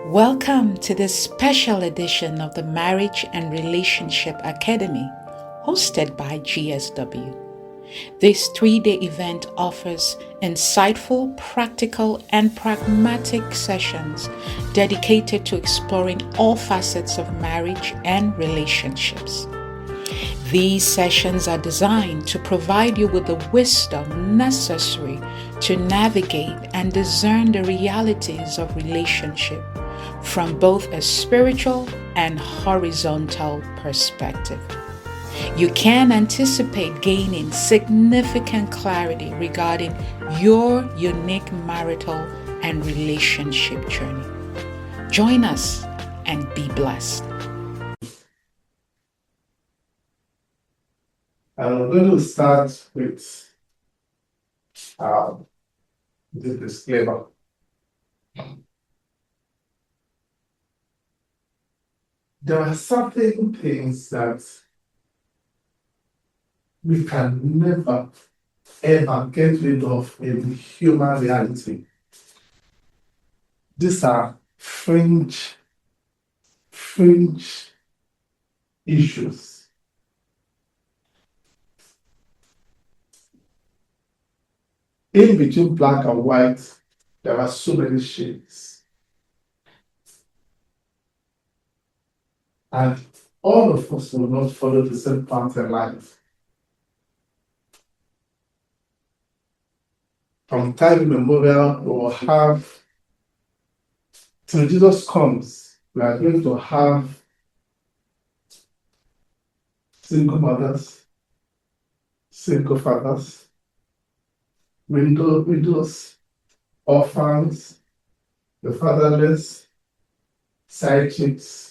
Welcome to this special edition of the Marriage and Relationship Academy, hosted by GSW. This 3-day event offers insightful, practical, and pragmatic sessions dedicated to exploring all facets of marriage and relationships. These sessions are designed to provide you with the wisdom necessary to navigate and discern the realities of relationship from both a spiritual and horizontal perspective. You can anticipate gaining significant clarity regarding your unique marital and relationship journey. Join us and be blessed. I'm going to start with the disclaimer. There are certain things that we can never, ever get rid of in human reality. These are fringe issues. In between black and white, there are so many shades. And all of us will not follow the same path in life. From time immemorial, we will have, till Jesus comes, we are going to have single mothers, single fathers, widows, orphans, the fatherless, side chicks,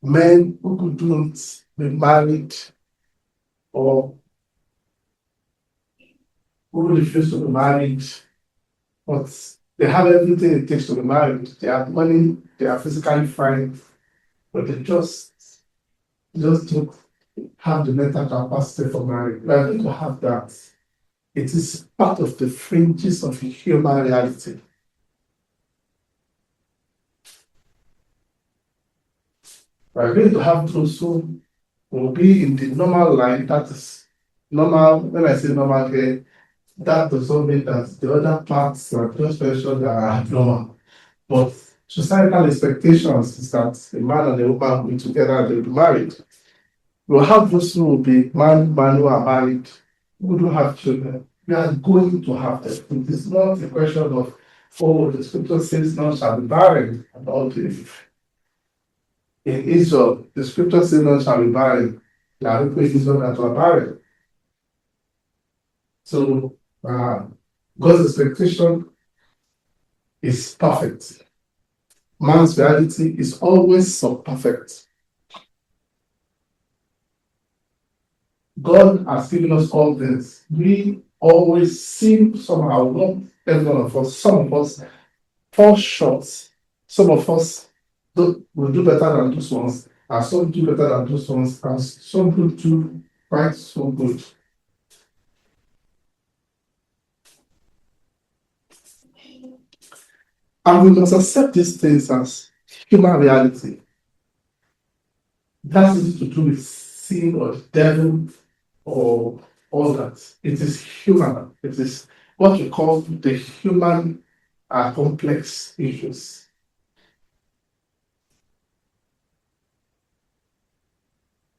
men who couldn't be married or who refuse to be married, but they have everything it takes to be married. They have money, they are physically fine, but they just don't have the mental capacity for marriage. We are going to have that. It is part of the fringes of human reality. We are going to have those who will be in the normal line. That is normal. When I say normal here, that does not mean that the other parts are just mentioned that are abnormal. But societal expectations is that a man and a woman will be together and they'll be married. We'll have those who will be man who are married, who do have children. We are going to have them. It is not a question of, oh, the scripture says none shall be barren and all this. In Israel, the scripture says none shall be barren. There are people in Israel that are barren. So God's expectation is perfect. Man's reality is always so perfect. God has given us all this. We always seem somehow, not every one of us, some of us fall short. Some of us will do better than those ones, and some do better than those ones, and some will do quite so good. And we must accept these things as human reality. That has to do with sin or the devil or all that. It is human. It is what we call the human complex issues.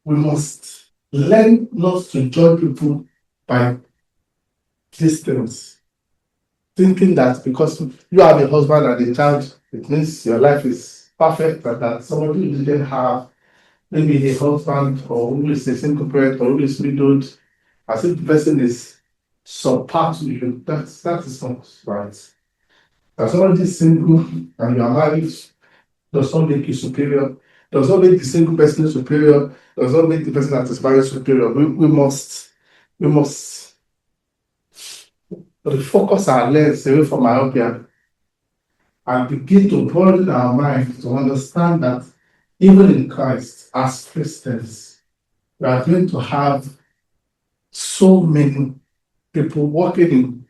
We must learn not to judge people by these things, thinking that because you have a husband and a child, it means your life is perfect, and that somebody who didn't have maybe a husband or who is a single parent or who is widowed, as if the person is subpar to you. That is not right. As somebody is single and you are married does not make you superior, does not make the single person superior, does not make the person that is married superior. We must refocus our lens away from myopia and begin to broaden our mind to understand that even in Christ, as Christians, we are going to have so many people working in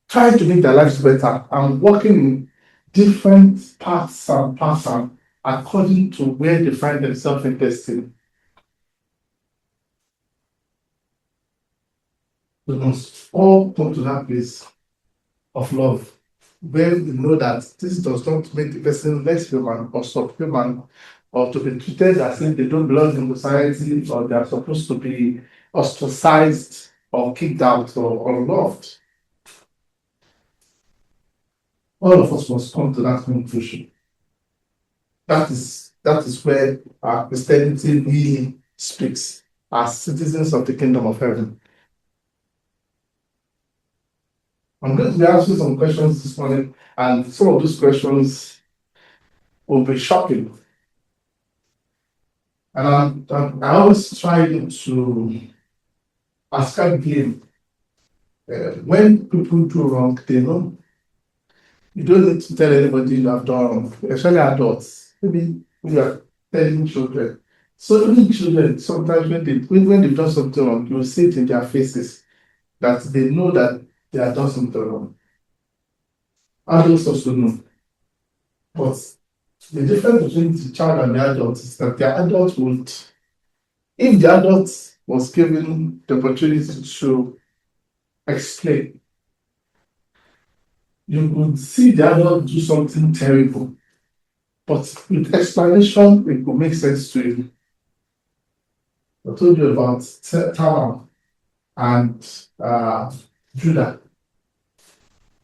trying to make their lives better and working in different paths and patterns according to where they find themselves in destiny. We must all come to that place of love where we know that this does not make the person less human or subhuman or to be treated as if they don't belong in society or they are supposed to be ostracized or kicked out or unloved. All of us must come to that conclusion. That is where our Christianity really speaks as citizens of the kingdom of heaven. I'm going to be asking some questions this morning, and some of those questions will be shocking. And I always try to ascribe blame. When people do wrong, they know. You don't need to tell anybody you have done wrong, especially adults. Maybe you are telling children. So even children, sometimes when they've done something wrong, you will see it in their faces that they know that they have done something wrong. Adults also know. But the difference between the child and the adult is that the adult would, if the adult was given the opportunity to explain, you would see the adult do something terrible, but with explanation, it could make sense to you. I told you about Tamar and Judah.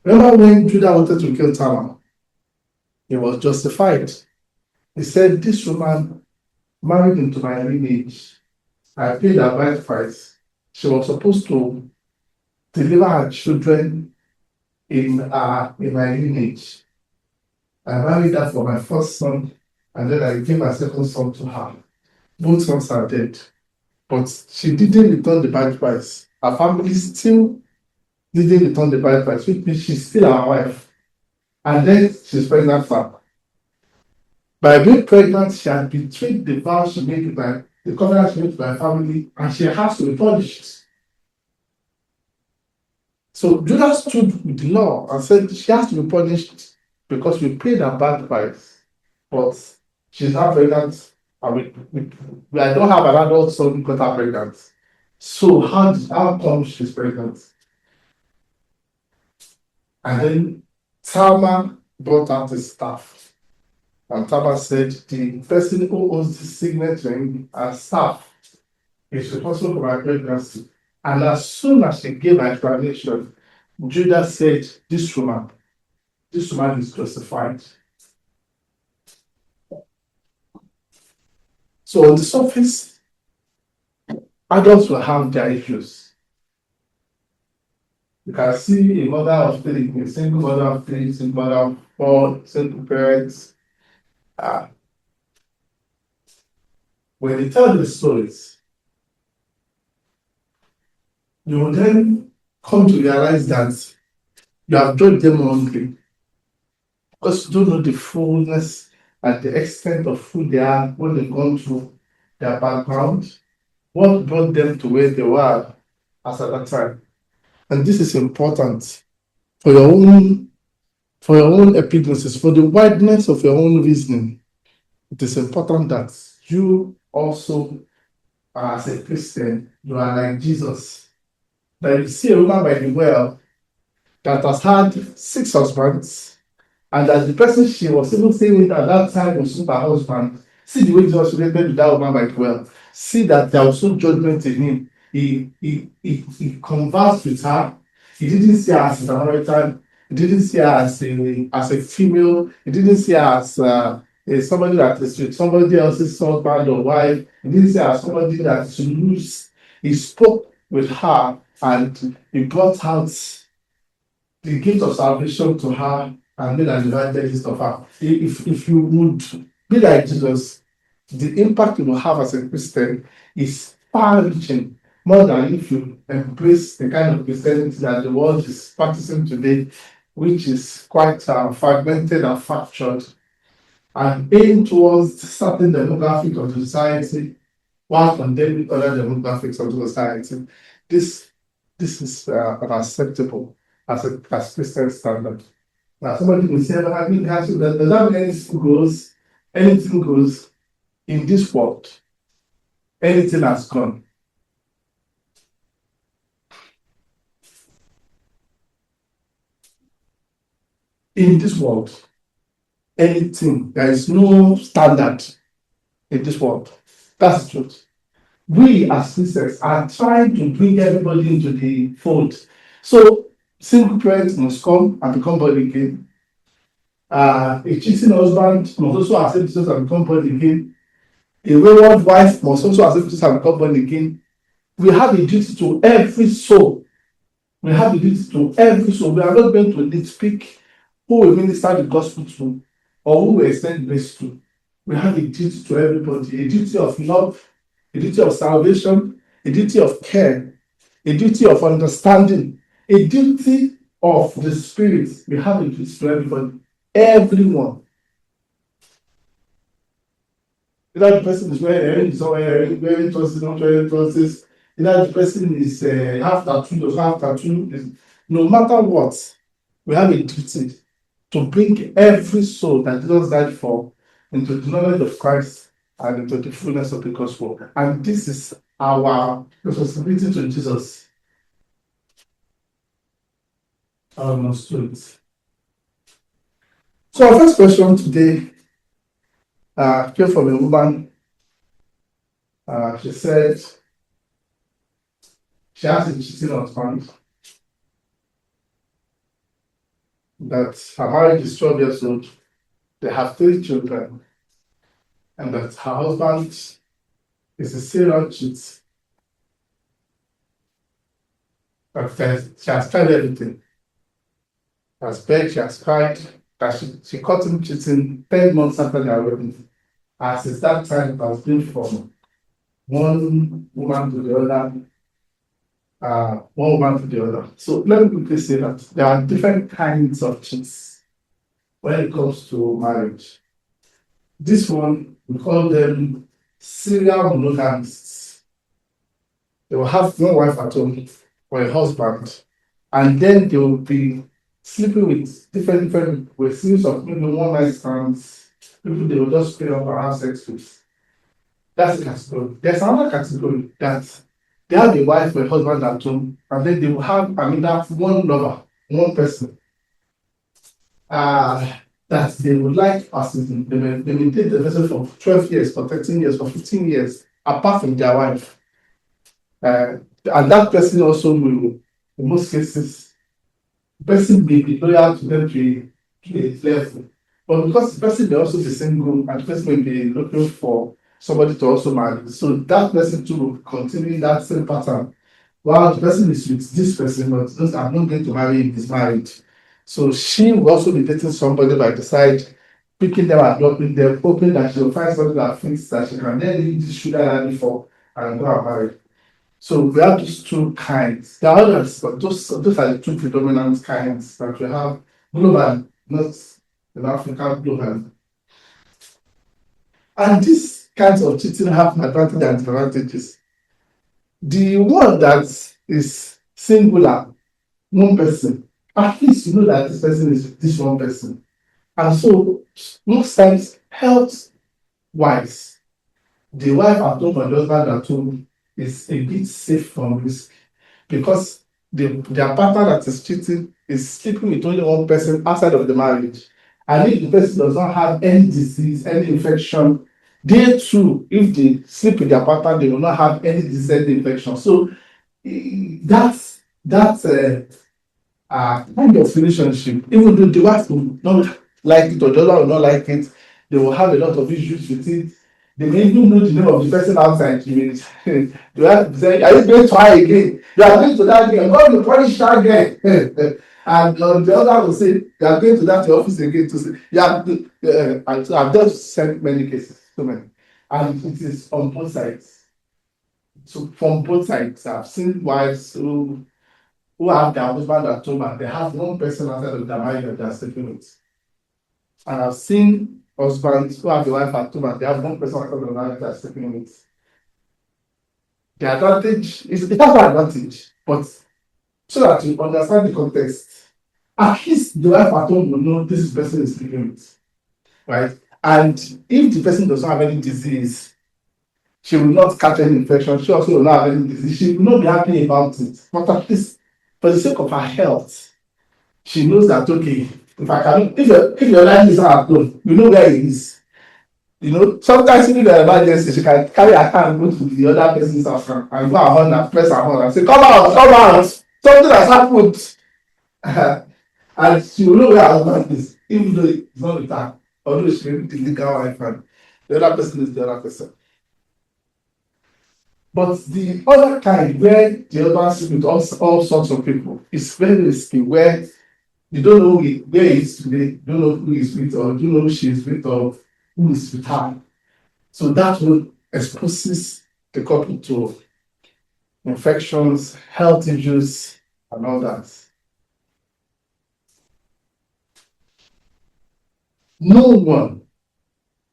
Remember when Judah wanted to kill Tamar? He was justified. He said, "This woman married into my lineage. I paid her bride price. She was supposed to deliver her children in my lineage. I married her for my first son, and then I gave my second son to her. Both sons are dead. But she didn't return the bride price. Her family still didn't return the bride price, which means she's still our wife. And then she's pregnant for her. By being pregnant, she had betrayed the vow she made with the covenant she made with my family, and she has to be punished." So Judah stood with the law and said she has to be punished because we paid her bride price, but she's not pregnant, and I don't have an adult son who got her pregnant. So how come she's pregnant? And then Tamar brought out his staff. And Tamar said, "The person who owns the signet ring and staff is responsible for my pregnancy." And as soon as she gave her explanation, Judah said, This woman is justified." So on the surface, adults will have their issues. You can see a mother of three, a single mother of three, single mother of four, single parents. When they tell the stories, you will then come to realize that you have judged them wrongly because you don't know the fullness and the extent of who they are, what they've gone through, their background, what brought them to where they were as at that time. And this is important for your own epignosis, for the wideness of your own reasoning. It is important that you also, as a Christian, you are like Jesus. That you see a woman by the well that has had 6 husbands, and that the person she was even staying with at that time was not her husband. See the way Jesus related to that woman by the well. See that there was no judgment in him. He conversed with her. He didn't see her as an Samaritan. He didn't see her as a female. He didn't see her as somebody that is with somebody else's husband or wife. He didn't see her as somebody that is loose. He spoke with her and he brought out the gift of salvation to her and made an evangelist of her. If you would be like Jesus, the impact you will have as a Christian is far reaching, more than if you embrace the kind of Christianity that the world is practicing today, which is quite fragmented and fractured, and aim towards certain demographic of the society while condemning other demographics of the society. This is unacceptable as Christian standard. Now somebody will say, I mean, does that mean anything goes in this world? Anything has gone. In this world, anything, there is no standard in this world. That's the truth. We as Christians are trying to bring everybody into the fold. So single parents must come and become born again. A cheating husband must also accept Jesus and become born again. A wayward wife must also accept Jesus and become born again. We have a duty to every soul. We have a duty to every soul. We are not going to nitpick who we minister the gospel to or who we extend grace to. We have a duty to everybody, a duty of love, a duty of salvation, a duty of care, a duty of understanding, a duty of the Spirit. We have a duty to everybody, everyone. Either the person is wearing trousers, not wearing trousers, either the person is half tattooed or half tattooed. No matter what, we have a duty to bring every soul that Jesus died for into the knowledge of Christ and into the fullness of the gospel. And this is our responsibility to Jesus. Almost to it. So our first question today came from a woman. She said she has a cheating husband, that her marriage is 12 years old, they have 3 children, and that her husband is a serial cheat. But she has tried everything. She has begged, she has cried, that she caught him cheating 10 months after their wedding. And since that time, it has been from one woman to the other, one woman to the other. So let me quickly say that there are different kinds of cheats when it comes to marriage. This one, we call them serial monogamists. They will have one wife at home or a husband, and then they will be sleeping with different people with series of maybe one night stands, people they will just pay up and have sex with. That's the category. There's another category that they have a wife or a husband at home, and then they will have another one lover, one person. That they would like assisting. They maintain the person for 12 years, for 13 years, for 15 years, apart from their wife. And that person also will, in most cases, the person may be loyal to them to a level. But because the person may also be single and the person may be looking for somebody to also marry, so that person too will continue that same pattern. While the person is with this person, but I'm not going to marry him, he's married. So she will also be dating somebody by the side, picking them and dropping them, hoping that she will find somebody that thinks that she can then leave this sugar daddy for and go and marry. So we have those 2 kinds. There are others, but those are the 2 predominant kinds that we have global, not in Africa, global. And these kinds of cheating have advantages and disadvantages. The one that is singular, one person, at least you know that this person is with this one person. And so most times, health wise, the wife at home and the husband at home is a bit safe from risk, because their partner that is cheating is sleeping with only one person outside of the marriage. And if the person does not have any disease, any infection, they too, if they sleep with their partner, they will not have any disease, any infection. So that's kind of relationship, even though the wife will not like it or the other will not like it, they will have a lot of issues with it. They may even know the name of the person outside. They have to say, are you going to try again? You are going to that girl. God will punish that girl. And the other will say, you are going to that office again to say, yeah. I've just sent many cases, so many. And it is on both sides. So from both sides, I've seen wives who have their husband at home and they have one person outside of their marriage that they are sleeping with. And I've seen husbands who have a wife at home and they have one person outside of the marriage that they are sleeping with. The advantage is, it has an advantage, but so that you understand the context, at least the wife at home will know this is the person is living with, right? And if the person does not have any disease, she will not catch any infection. She also will not have any disease. She will not be happy about it. But at least for the sake of her health, she knows that okay, if I can, if your life is not at home, you know where it is. You know, sometimes in the emergency, she can carry her hand go to the other person's house and go and hold her, press her hand and say, come out, come out. Something has happened. And she will know where her husband is, even though it's not with her, although she may be the legal wife and the other person is the other person. But the other kind where the husband sleep with all sorts of people is very risky, where you don't know where he is today, you don't know who he's with, or you don't know who she is with, or who is with her. So that one exposes the couple to infections, health issues, and all that. No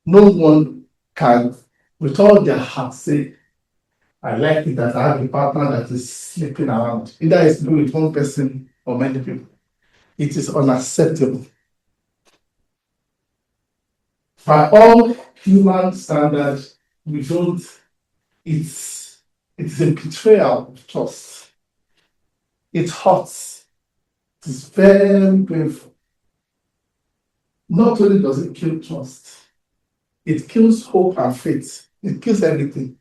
one can, with all their heart, say, I like it that I have a partner that is sleeping around. Either it's with one person or many people. It is unacceptable. By all human standards, we don't, it's a betrayal of trust. It hurts. It is very painful. Not only does it kill trust, it kills hope and faith. It kills everything.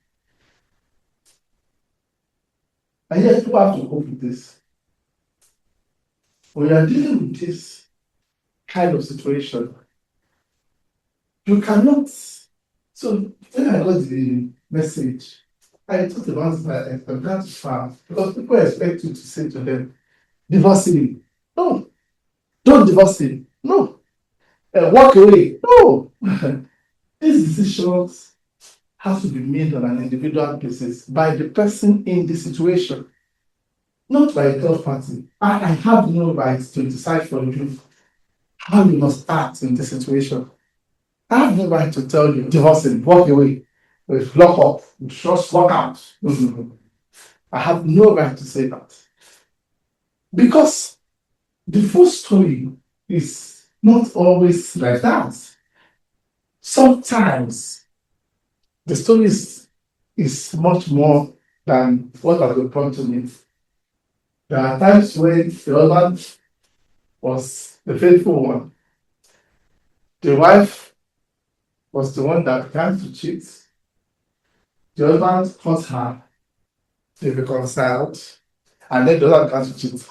And yet people have to cope with this. When you are dealing with this kind of situation, you cannot. So when I got the message, I thought about that I began to frown because people expect you to say to them, divorce him. No, don't divorce him. No. Walk away. No. These decisions have to be made on an individual basis by the person in the situation, not by a third party. I have no right to decide for you how you must act in this situation. I have no right to tell you, divorce him, walk away, lock up, just walk out. No. I have no right to say that. Because the full story is not always like that. Sometimes the story is much more than what has been brought to me. There are times when the husband was the faithful one. The wife was the one that began to cheat. The husband caught her, they reconciled, and then the other began to cheat.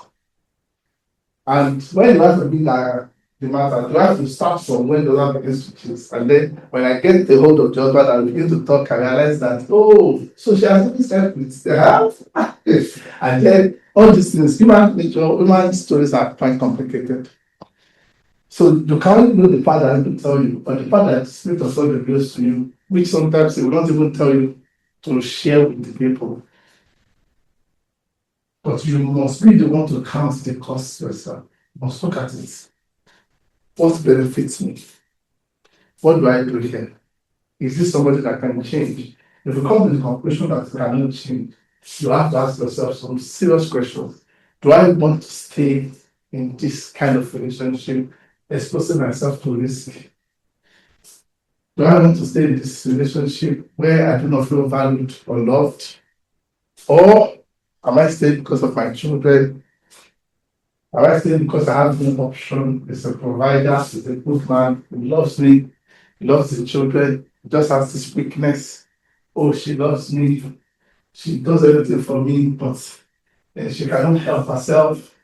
And when the wife begins the matter, the wife will start from when the other begins to cheat. And then when I get the hold of the husband and begin to talk, I realize that, oh, so she has been slept with her. And then all these things, human stories are quite complicated. So you can't know the part that I can tell you, but the part that the Spirit of God reveals to you, which sometimes He will not even tell you to share with the people. But you must be the one to count the cost yourself. You must look at it. What benefits me? What do I do here? Is this somebody that can change? If you come to the conclusion that you cannot change, you have to ask yourself some serious questions. Do I want to stay in this kind of relationship, exposing myself to risk? Do I want to stay in this relationship where I do not feel valued or loved? Or am I staying because of my children? Am I staying because I have no option? It's a provider, it's a good man, he loves me, he loves his children, he just has this weakness. Oh, she loves me, she does everything for me, but she cannot help herself.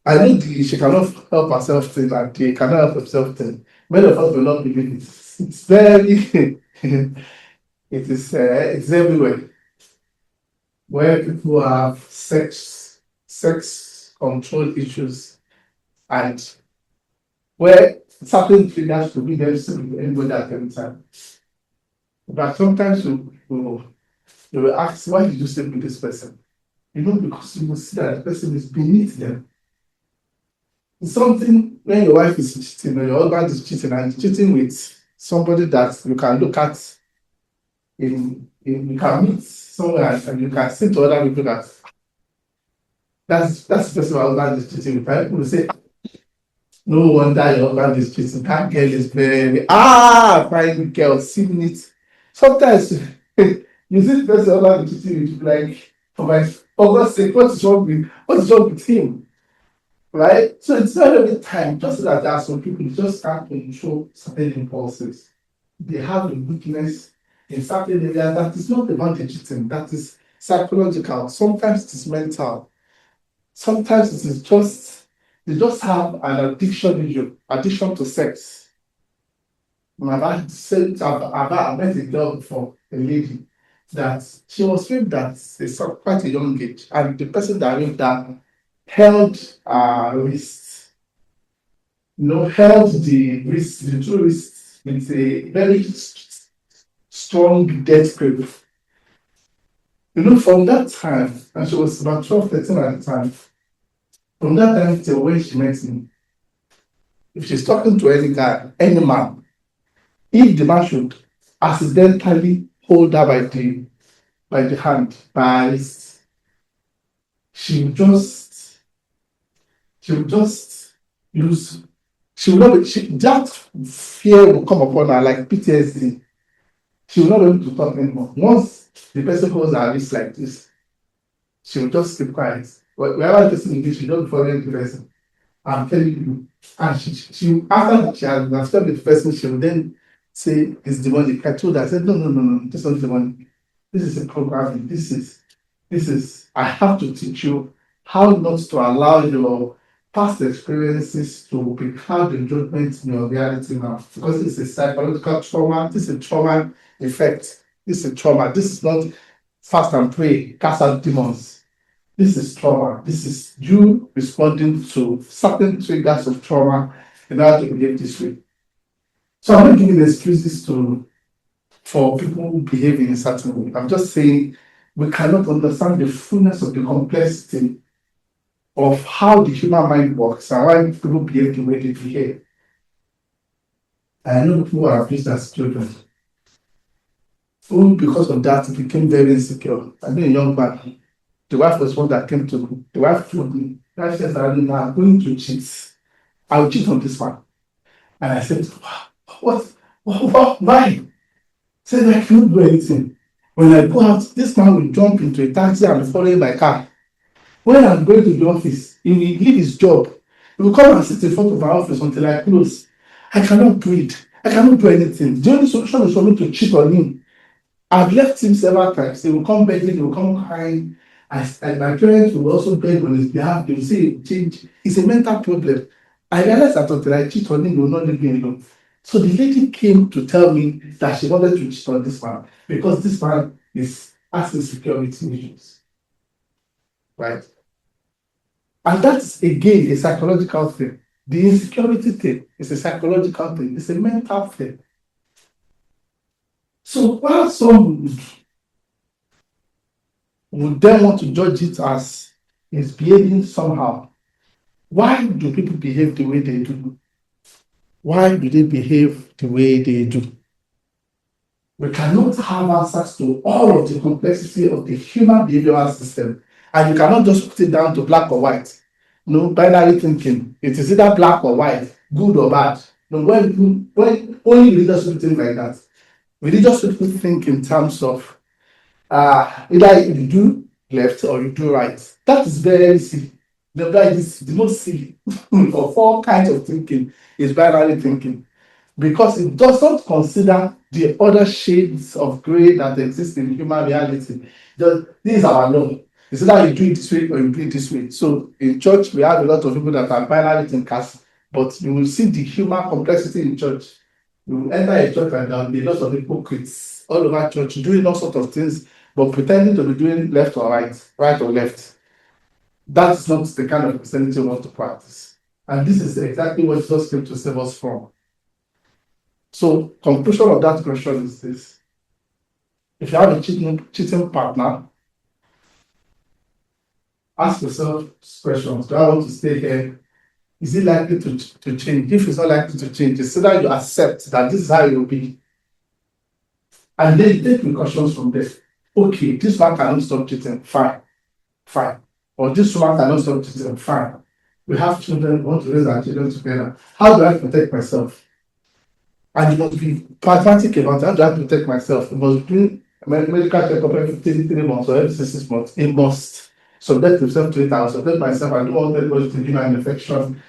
I know she cannot help herself thing and they cannot help themselves thing. Many of us will not believe it. It's very, it's everywhere. Where people have sex control issues and where certain triggers to be them to anybody at any time. But sometimes you will ask, why did you sleep with this person? Because you will see that the person is beneath them. It's something when your wife is cheating or your husband is cheating and cheating with somebody that you can look at you can meet somewhere and you can say to other people that That's the person my husband is cheating with. People will say, no wonder your husband is cheating. That girl is very fine girl, seen it. Sometimes you see the person husband is cheating with you, like, for God's sake, what is wrong with him? Right? So it's not every time, just that there are some people who just can't control certain impulses. They have a weakness in certain areas that is not about the cheating, that is psychological. Sometimes it is mental. Sometimes it is just they just have an addiction issue, addiction to sex. And I've met a girl before, a lady, that she was raped at quite a young age, and the person that raped her held her wrist, held the wrist, the two wrists with a very strong death grip. From that time, and she was about 12, 13 at the time, from that time till when she met me, if she's talking to any guy, any man, if the man should accidentally hold her by the hand, by her wrist, she will just lose. She will not be, that fear will come upon her like PTSD. She will not be able to talk anymore. Once the person holds her wrist like this, she will just keep quiet. Wherever the person is, she don't follow the person. I'm telling you. And she after she has understood the person, she will then say it's demonic. I told her, I said, no, this is not demonic. This is a programming. This is I have to teach you how not to allow your past experiences to become the judgment in your reality now. Because it's a psychological trauma, this is a trauma effect. This is a trauma. This is not fast and pray, cast out demons. This is trauma. This is you responding to certain triggers of trauma in order to behave this way. So I'm not giving excuses for people who behave in a certain way. I'm just saying we cannot understand the fullness of the complexity of how the human mind works and why people behave the way they behave. I know people who are abused as children, who because of that became very insecure. I know a young man. The wife was one that came to me. The wife told me, that says, I'm going to cheat. I'll cheat on this man. And I said, what? Why? Said, I cannot do anything. When I go out, this man will jump into a taxi and be following my car. When I'm going to the office, he will leave his job. He will come and sit in front of my office until I close. I cannot breathe. I cannot do anything. The only solution is for me to cheat on him. I've left him several times. He will come begging, he will come crying. And my parents will also beg on his behalf. They will say, change. It's a mental problem. I realized that until I cheat on him, he will not leave me alone. So the lady came to tell me that she wanted to cheat on this man because this man is asking security issues. Right? And that's again a psychological thing. The insecurity thing is a psychological thing, it's a mental thing. So while some would then want to judge it as is behaving somehow, why do people behave the way they do? Why do they behave the way they do? We cannot have access to all of the complexity of the human behavioral system, and you cannot just put it down to black or white. No binary thinking. It is either black or white, good or bad. No, when only religious people think like that. Religious people think in terms of either you do left or you do right. That is very silly. The most silly of all kinds of thinking is binary thinking, because it does not consider the other shades of gray that exist in human reality. This is our law. It's either you do it this way or you do it this way. So in church, we have a lot of people that are binary thinkers, but you will see the human complexity in church. You will enter a church and there will be lots of hypocrites all over church doing all sorts of things, but pretending to be doing left or right or left. That's not the kind of Christianity we want to practice. And this is exactly what Jesus came to save us from. So, conclusion of that question is this. If you have a cheating partner, ask yourself questions. Do I want to stay here? Is it likely to change? If it's not likely to change, it's so that you accept that this is how it will be. And then take precautions from there. Okay, this man cannot stop cheating. Fine. or this woman cannot stop cheating, fine. We have children, we want to raise our children together. How do I protect myself? And you must be pragmatic about how do I protect myself. You must do medical checkup every 3 months or every 6 months. It must subject yourself to it. I will subject myself. I don't want anybody to give me an infection.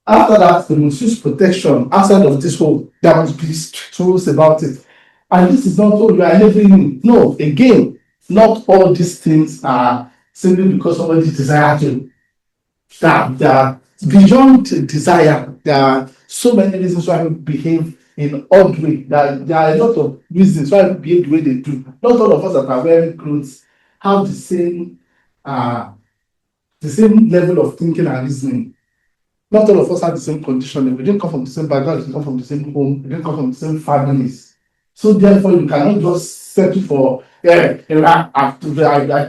After that, they must use protection outside of this home. There must be strict rules about it. And this is not all you are enabling me. No, again, not all these things are simply because somebody desires to. That beyond desire, there are so many reasons why people behave in odd way. There are a lot of reasons why people behave the way they do. Not all of us that are wearing clothes have the same level of thinking and reasoning. Not all of us have the same conditioning. We didn't come from the same background, we didn't come from the same home, we didn't come from the same families. So therefore, you cannot just settle for, I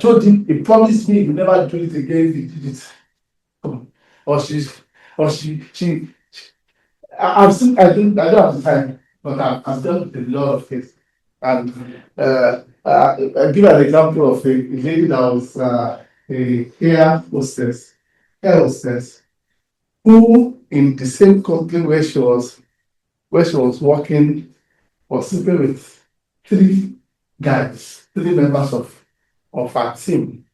told him, he promised me he will never do it again, he did it. Or I've seen, I don't have the time, but I've dealt with a lot of cases. And I'll give an example of a lady that was a air hostess, who in the same company where she was working, was sleeping with three guys, three members of her team.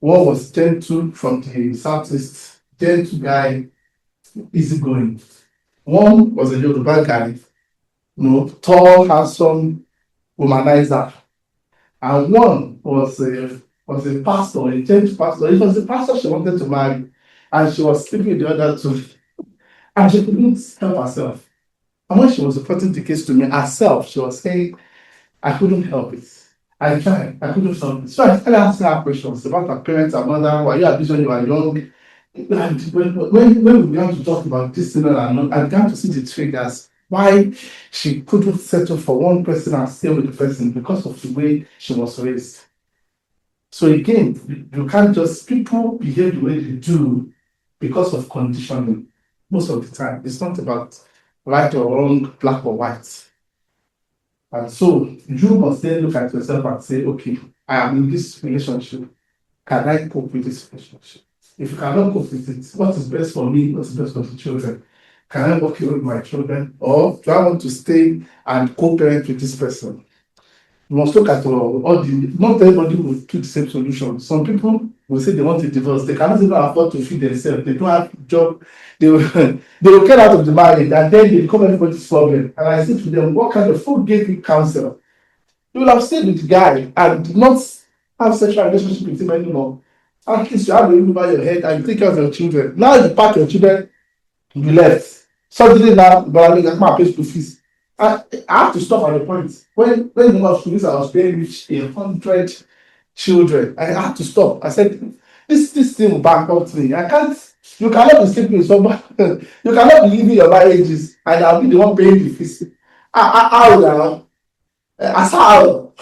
One was gentle from the southeast, gentle guy, easygoing. One was a Yoruba guy, tall, handsome, womanizer. And one was a pastor, a church pastor. It was the pastor she wanted to marry, and she was sleeping with the other two, and she couldn't help herself. And when she was reporting the case to me herself, she was saying, I couldn't help it. I tried, I couldn't help it. So I started asking her questions about her parents, her mother, were you abused when you were young? And when we began to talk about this thing, I began to see the triggers why she couldn't settle for one person and stay with the person because of the way she was raised. So again, you can't just, people behave the way they do because of conditioning most of the time. It's not about right or wrong, black or white. And so you must then look at yourself and say, okay, I am in this relationship. Can I cope with this relationship? If you cannot cope with it, what is best for me? What's best for the children? Can I work here with my children? Or do I want to stay and co-parent with this person? You must look at not everybody will do the same solution. Some people will say they want a divorce. They cannot even afford to feed themselves. They don't have a job. They will get out of the marriage and then they become everybody's problem. And I say to them, what kind of food gave you counsel? You will have stayed with the guy and not have sexual relationship with him anymore. At least you have a roof over your head and you take care of your children. Now you pack your children, you left. Suddenly now, but I get my pay school fees. I have to stop at the point. When the number of students I was paying reached 100 children, I had to stop. I said, this thing will bankrupt me. You cannot be sleeping with somebody. You cannot be leaving your marriages and I'll be the one paying the fees. How now? Asal.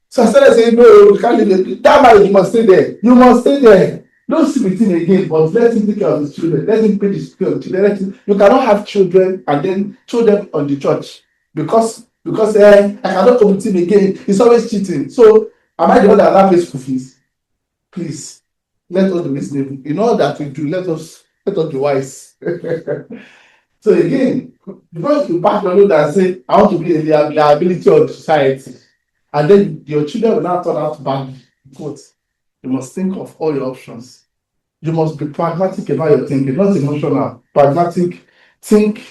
So I started saying, no, you can't leave it. That marriage, you must stay there. You must stay there. Don't sleep with him again, but let him take care of his children. Let him pay his care of children. You cannot have children and then throw them on the church because I cannot come with him again. He's always cheating. So am I the one that now pays school fees? Please, let us be reasonable. In all that we do, let us be wise. So again, because you pass your load and say, I want to be a liability of society, and then your children will now turn out bad. You must think of all your options. You must be pragmatic about your thinking, not emotional. Pragmatic. Think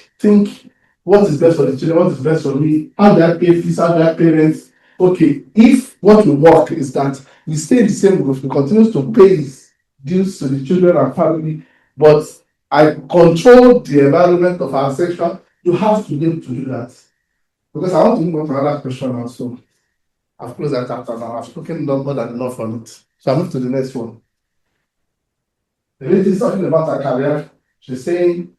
what is best for the children, what is best for me, how do I pay fees, how do I pay rent? Okay, if what will work is that we stay in the same roof, we continue to pay his dues to the children and family, but I control the environment of our section, you have to be able to do that. Because I want to move on to another question also. I've closed that chapter now. I've spoken more than enough on it. So I move to the next one. The lady is talking about her career. She's saying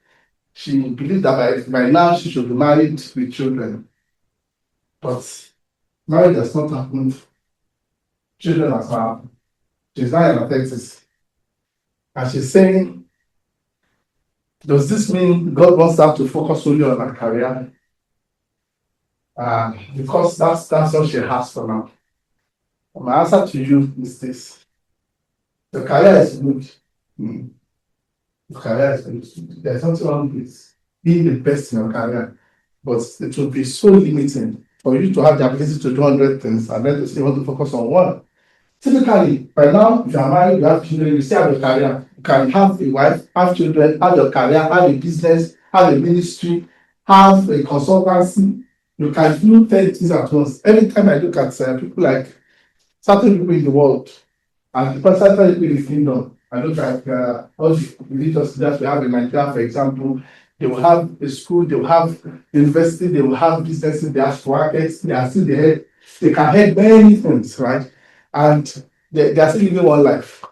she believes that by now she should be married with children. But marriage has not happened. Children has happened. She's now in her 30s. And she's saying, does this mean God wants her to focus only on her career? Because that's all she has for now. My answer to you is this: your career is good. Mm. Your career is good. There's nothing wrong with being the best in your career, but it will be so limiting for you to have the ability to do 100 things and then to say you want to focus on one. Typically, by now, if you are married, you have children, you still have your career. You can have a wife, have children, have your career, have a business, have a ministry, have a consultancy. You can do 10 things at once. Every time I look at people like certain people in the world, and the certain people in the kingdom, I look at all the religious leaders we have in Nigeria, for example, they will have a school, they will have university, they will have businesses, they have markets, they are still the head, they can head many things, right? And they are still living one life.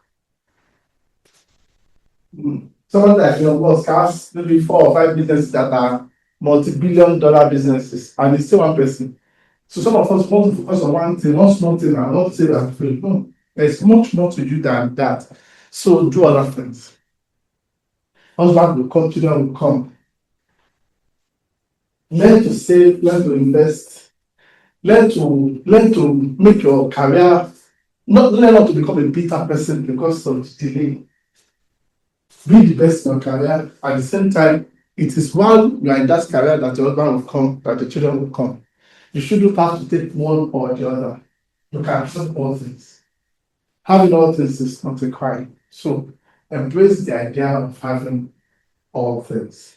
Someone like Musk has maybe 4 or 5 businesses that are multi-billion-dollar businesses, and it's still one person. So some of us want to focus on one thing, one small thing, and not say that no, there's much more to you than that. So do other things. Husband will come, children will come. Learn to save, learn to invest, learn to make your career, not to become a bitter person because of delay. Be the best in your career. At the same time, it is while you are in that career that your husband will come, that the children will come. You shouldn't have to take one or the other. You can have all things. Having all things is not a crime. So embrace the idea of having all things.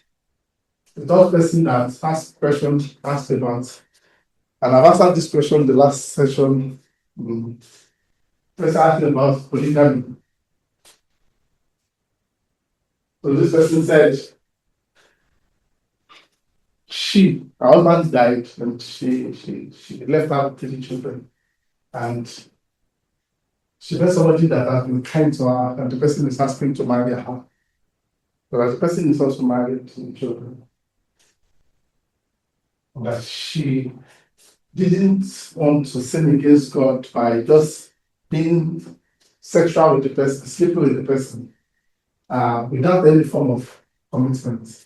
The third person that asked questions asked about, and I've answered this question the last session. Person asked about polygamy. So this person said her husband died and she left out 3 children. And she met somebody that has been kind to her, and the person is asking to marry her. But the person is also married to children. That she didn't want to sin against God by just being sexual with the person, sleeping with the person, without any form of commitment.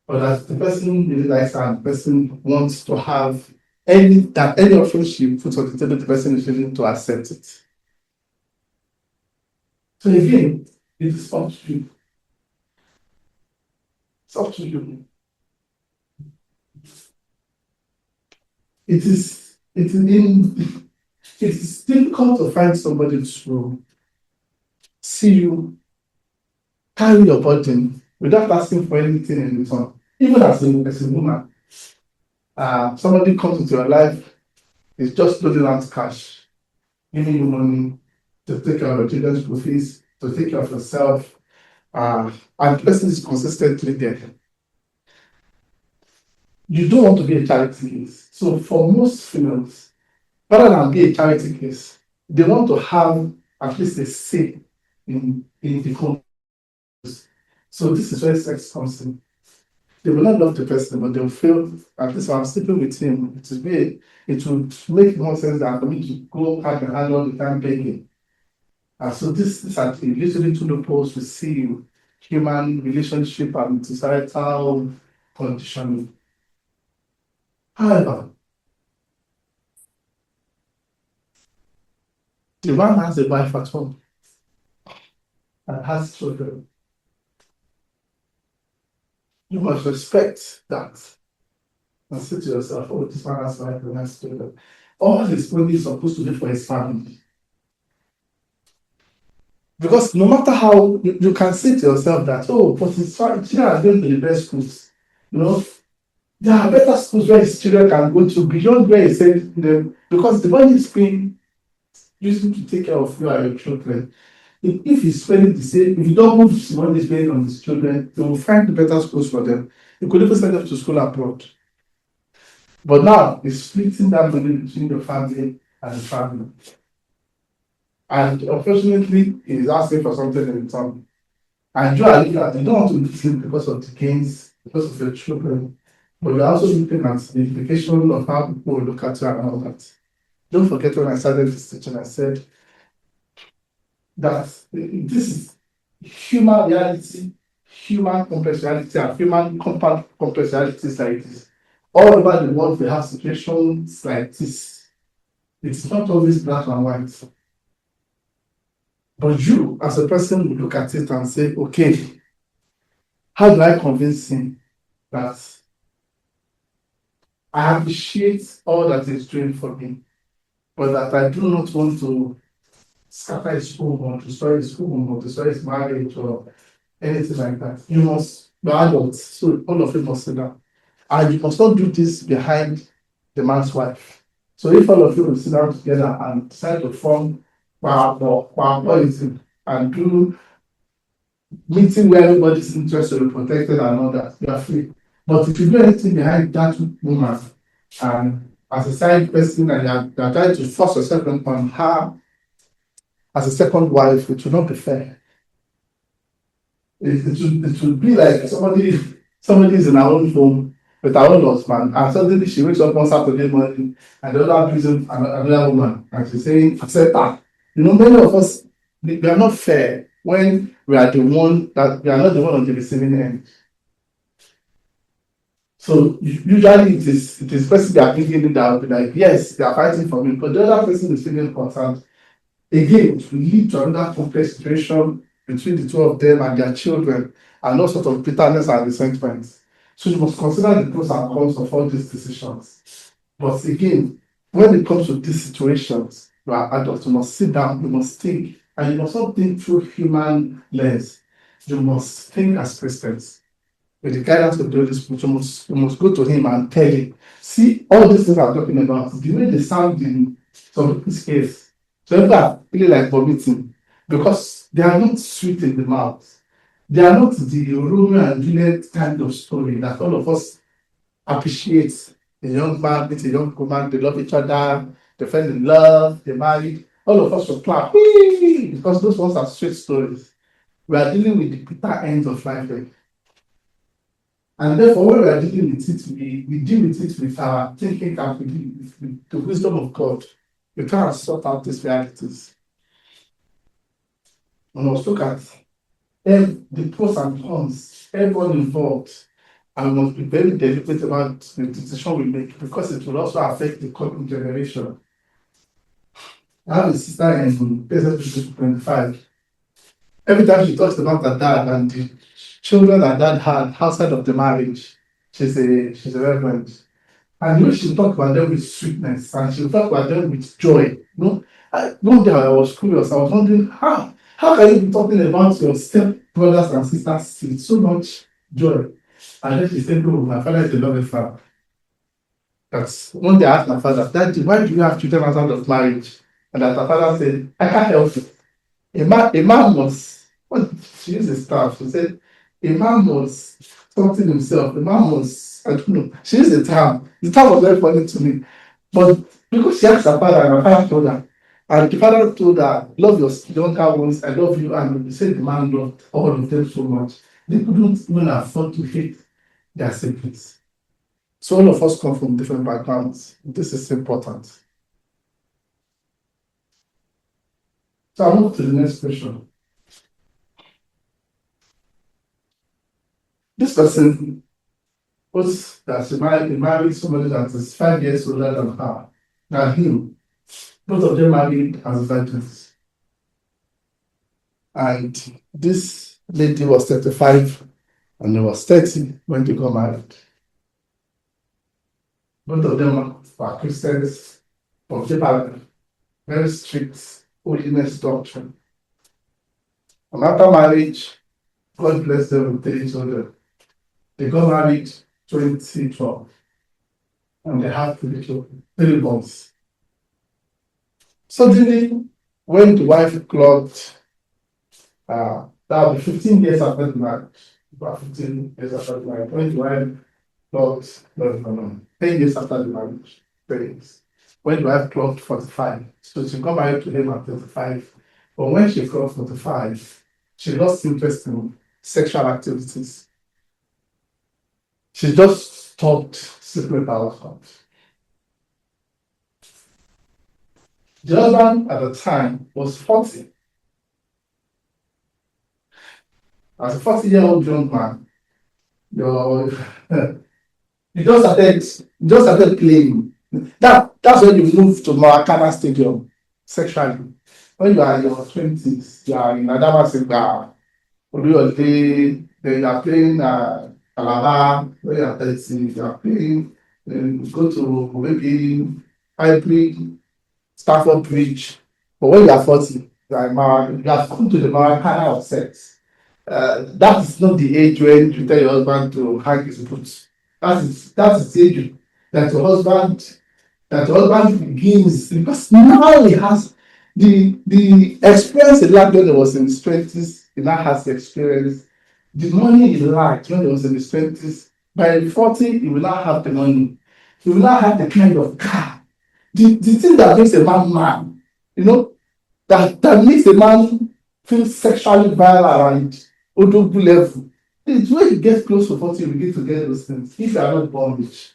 But that the person really likes her and the person wants to have any option she puts on the table, the person is willing to accept it. So again, it is up to you. It's up to you. It is difficult to find somebody to see you carry your burden without asking for anything in return. Even as a woman, somebody comes into your life, is just loading out cash, giving you money to take care of your children's school fees, to take care of yourself, and the person is consistently there. You don't want to be a charity case. So for most females, rather than be a charity case, they want to have at least a say in the home. So this is where sex comes in. They will not love the person, but they'll feel, at least when I'm sleeping with him, it would make more sense than for me to go hand in hand all the time begging. And so this is at literally two loopholes we see in human relationship and societal conditioning. However, the man has a wife at home and has children. You must respect that and say to yourself, oh, this man has a wife and has children. All his money is supposed to be for his family. Because no matter how you can say to yourself that, oh, but his children are going to the best schools. There are better schools where his children can go to beyond where he sent them, because the money is being used to take care of you and your children. If he's spending the same, if you don't move the money he's spending on his children, he will find better schools for them. You could even send them to school abroad. But now he's splitting that money between the family and the family. And unfortunately, he's asking for something in return. And you are looking at, you don't want to lose him because of the gains, because of your children, but you're also looking at the implication of how people will look at you and all that. Don't forget when I started this teaching, I said that this is human reality, human complex reality, and human compact complex realities like this. All over the world, we have situations like this. It's not always black and white. But you, as a person, will look at it and say, okay, how do I convince him that I appreciate all that he's doing for me, but that I do not want to scatter his home or destroy his home or destroy his marriage or anything like that. You must be adults, so all of you must sit down. And you must not do this behind the man's wife. So if all of you will sit down together and decide to form policy and do meeting where everybody's interest will be protected and all that, you are free. But if you do anything behind that woman and as a side person and you are trying to force yourself on her as a second wife, it will not be fair. It will be like somebody is in her own home with her own husband, and suddenly she wakes up one Saturday morning and the other brings in another woman, and she's saying, accept her. You know, many of us, we are not fair when we are not the one on the receiving end. So usually it is person they are thinking it that will be like, yes, they are fighting for me, but the other person is feeling concerned. Again, it will lead to another complex situation between the two of them and their children, and all sorts of bitterness and resentment. So you must consider the pros and cons of all these decisions. But again, when it comes to these situations, you are adults, you must sit down, you must think, and you must not think through human lens. You must think as Christians. With the guidance of the Holy Spirit, you must go to him and tell him, see, all these things I'm talking about, the way they sound in some people's case. So people are feeling like vomiting because they are not sweet in the mouth. They are not the Romeo and Juliet kind of story that all of us appreciate. A young man meets a young woman, they love each other, they fell in love, they married. All of us will clap, "Whee!" Because those ones are sweet stories. We are dealing with the bitter ends of life. And therefore, when we are dealing with it, we deal with it with our thinking and with the wisdom of God. We try and sort out these realities. We must look at the pros and cons, everyone involved, and we must be very deliberate about the decision we make because it will also affect the coming generation. I have a sister in Ecclesiastes 25. Every time she talks about her dad and the children that dad had outside of the marriage, she's a reverend. And you know, she talk about them with sweetness and she talk about them with joy. You know, one day I was curious. I was wondering how can you be talking about your step brothers and sisters with so much joy? And then she said, "No, my father is a loving father." That's one day I asked my father, "Daddy, why do you have children outside of marriage?" And that my father said, "I can't help it. A man must." What she used a staff. She said, "A man must something himself. A man must." I don't know. She used the term. The term was very funny to me, but because she asked her father, and her father told her, and the father told her, "Love your younger ones. I love you." And he said the man loved all of them so much they couldn't even afford to hate their siblings. So all of us come from different backgrounds. This is important. So I'll move to the next question. This person was that he married somebody that is 5 years older than her, than him. Both of them married as virgins. And this lady was 35 and he was 30 when they got married. Both of them were Christians, but they had very strict holiness doctrine. And after marriage, God blessed them with 3 children. They got married 2012 and they had 3 children, 3 boys. Suddenly, when the wife clocked, that will be 15 years after the marriage, about 15 years after the marriage, when the wife clocked, no, 10 years after the marriage, 10 years. When the wife clocked 45, so she got married to him at 35. But when she clocked 45, she lost interest in sexual activities. She just stopped sleeping with her husband. The husband at the time was 40. As a 40-year-old young man, you just started playing. That's when you move to Maracana Stadium sexually. When you are in your 20s, you are in Adamasingba, Oluyole, then you are playing Calabar, when you are 30, you are playing, then you go to maybe Hybrid, Stafford Bridge. But when you are 40, you have come to the Maracana of sex. That is not the age when you tell your husband to hang his boots. That is the age that your husband begins, because now he has the experience he lacked when he was in his 20s. He now has the experience. The money he lacked when he was in his 20s, by 40 he will not have the money. He will not have the kind of car. The thing that makes a man, you know, that makes a man feel sexually violent and odogwu level. It's when you get close to 40, you begin to get those things. If you are not born rich,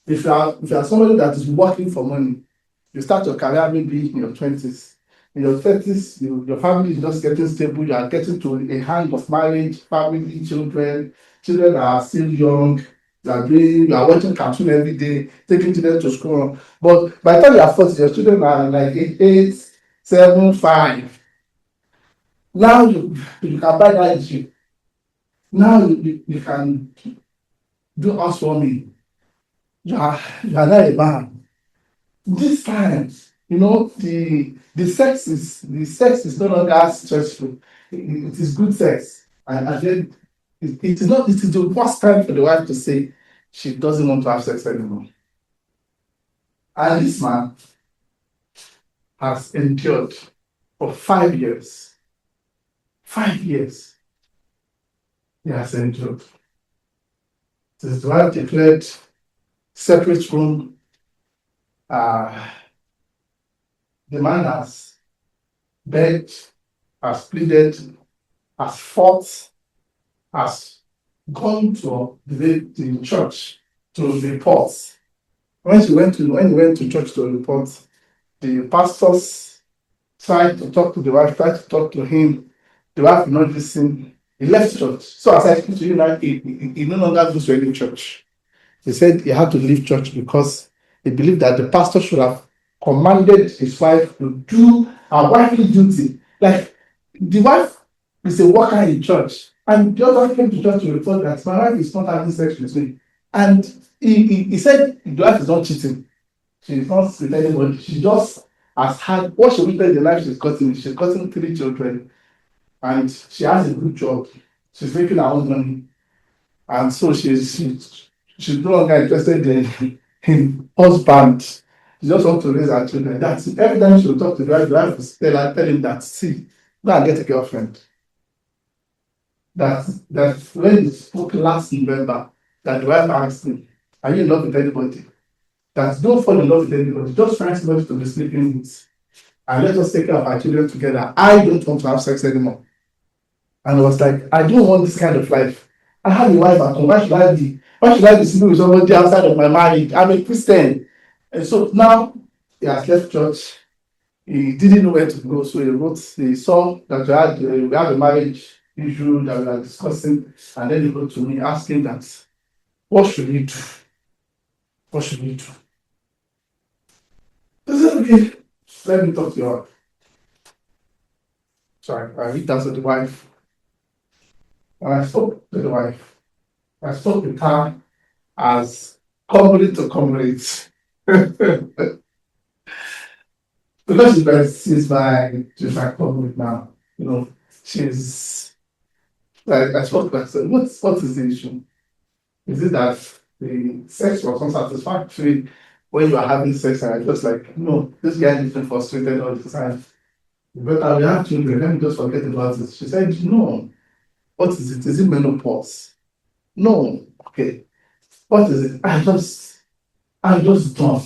if you are somebody that is working for money, you start your career maybe in your 20s. In your 30s, your family is just getting stable, you are getting to a hang of marriage, family, children are still young, you are watching cartoon every day, taking children to school. But by the time you are 40, your children are like 8, 7, 5. Now you can buy that issue. Now you can do housewarming. You are not a man. This time, the sex is no longer stressful. It is good sex. And then it is not, it is the worst time for the wife to say she doesn't want to have sex anymore. And this man has endured for 5 years. 5 years he has endured. Since the wife declared separate room, the man has begged, has pleaded, has fought, has gone to the church to report. When he went to church to report, the pastors tried to talk to the wife, tried to talk to him. The wife did not listen. He left church. So as I speak to you now, he no longer goes to any church. He said he had to leave church because he believed that the pastor should have commanded his wife to do her wifely duty. Like, the wife is a worker in church, and the other came to church to report that my wife is not having sex with me. And he said the wife is not cheating. She is not with anybody. She just has had what she wanted in the life she's gotten. She's gotten 3 children, and she has a good job. She's making her own money. And so she's no longer interested in husband. She just wants to raise her children. That's it. Every time she will talk to the wife will tell him that, see, go and get a girlfriend. That when he spoke last November, that the wife asked him, are you in love with anybody? That don't fall in love with anybody. Just find somebody to be sleeping with. And let us take care of our children together. I don't want to have sex anymore. And I was like, I don't want this kind of life. I have a wife at home. Why should I be sleeping with somebody outside of my marriage? I'm a Christian. And so now he has left church. He didn't know where to go. So he saw that we had a marriage issue that we are discussing. And then he wrote to me asking that, what should we do? What should we do? I said, okay, let me talk to your wife. So I reached out to the wife. And I spoke to the wife. I spoke with her as comrade to comrade. Because she's my comrade now. She's like, I spoke to her. I said, what is the issue? Is it that the sex was unsatisfactory when you are having sex? And I just like, no, this guy is been frustrated all the time. But we have children, let me just forget about it. She said, no. What is it? Is it menopause? No. Okay. What is it? I'm just done.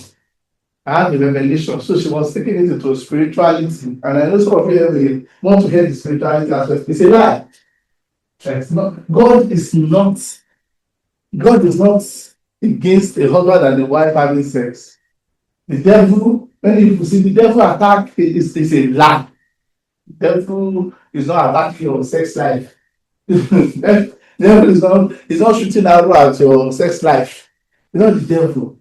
I had a revelation. So she was taking it into spirituality. And I know some of you want to hear the spirituality aspect. It's a lie. It's not. God is not against a husband and a wife having sex. The devil, when you see the devil attack, is a lie. The devil is not attacking your sex life. The devil is not shooting arrow at your sex life. It's not the devil.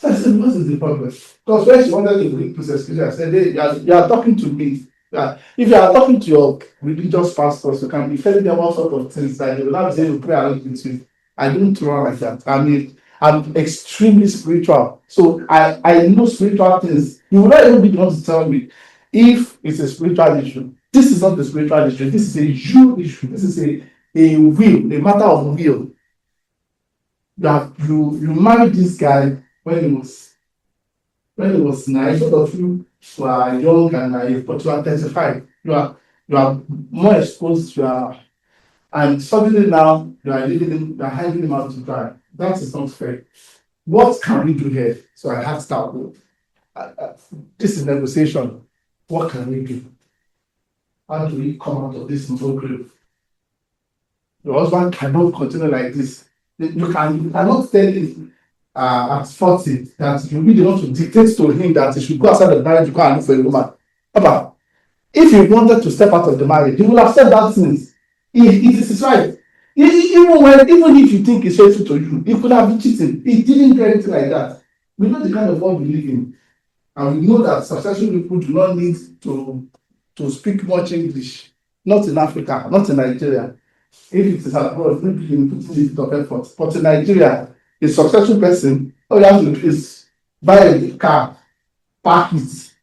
So I said, what is the problem? Because when she wanted to bring process, I said, hey, you are talking to me. If you are talking to your religious pastors, you can be telling them all sorts of things that they will not be able to pray along with you. I don't run like that. I mean, I'm extremely spiritual. So I know spiritual things. You will not even be the one to tell me if it's a spiritual issue. This is not a spiritual issue. This is a you issue. This is a will, a matter of will. You married this guy when he was naive. Both of you were young and naive, but you are 35. You are more exposed. And suddenly now you are hanging him out to dry. That is not fair. What can we do here? So I asked her, this is negotiation. What can we do? How do we come out of this no grave? Your husband cannot continue like this. You cannot tell him at 40 that you really want to dictate to him that he should go outside the marriage to go and look for a woman. Papa, if he wanted to step out of the marriage, he would have said that since. It is his right. Even if you think he's faithful to you, he could have been cheating. He didn't do anything like that. We know the kind of world we live in, and we know that successful people do not need to speak much English. Not in Africa, not in Nigeria. If it is abroad, maybe you put in a bit of effort. But in Nigeria, a successful person, all you have to do is buy a car, park it.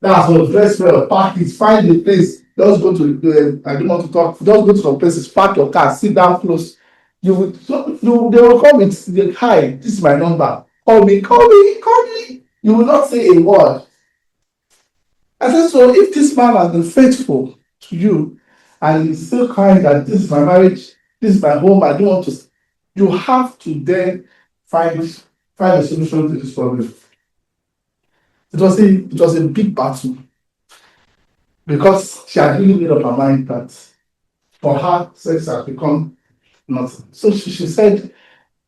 That's what, dress well, park it, find a place. Just go to I don't want to talk, just go to some places, park your car, sit down close. They will come with hi, this is my number. Call me, call me, call me. You will not say a word. I said, so if this man has been faithful to you and he's still crying that this is my marriage, this is my home, I don't want to, you have to then find a solution to this problem. It was a big battle because she had really made up her mind that for her, sex has become nothing. So she said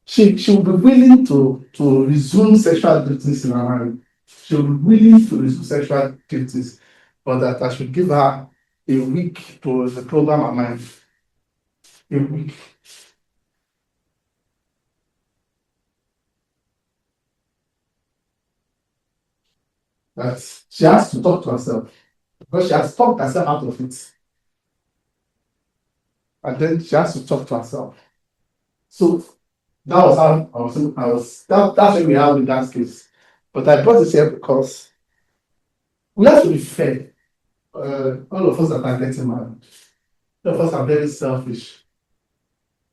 she would be willing to resume sexual duties in her marriage. She would be willing to resume sexual duties, but that I should give her a week to reprogram her mind. A week. That she has to talk to herself because she has talked herself out of it. And then she has to talk to herself. So that was how that's when we have in that case. But I brought this here because we have to be fair. All of us that are getting married, all of us are very selfish.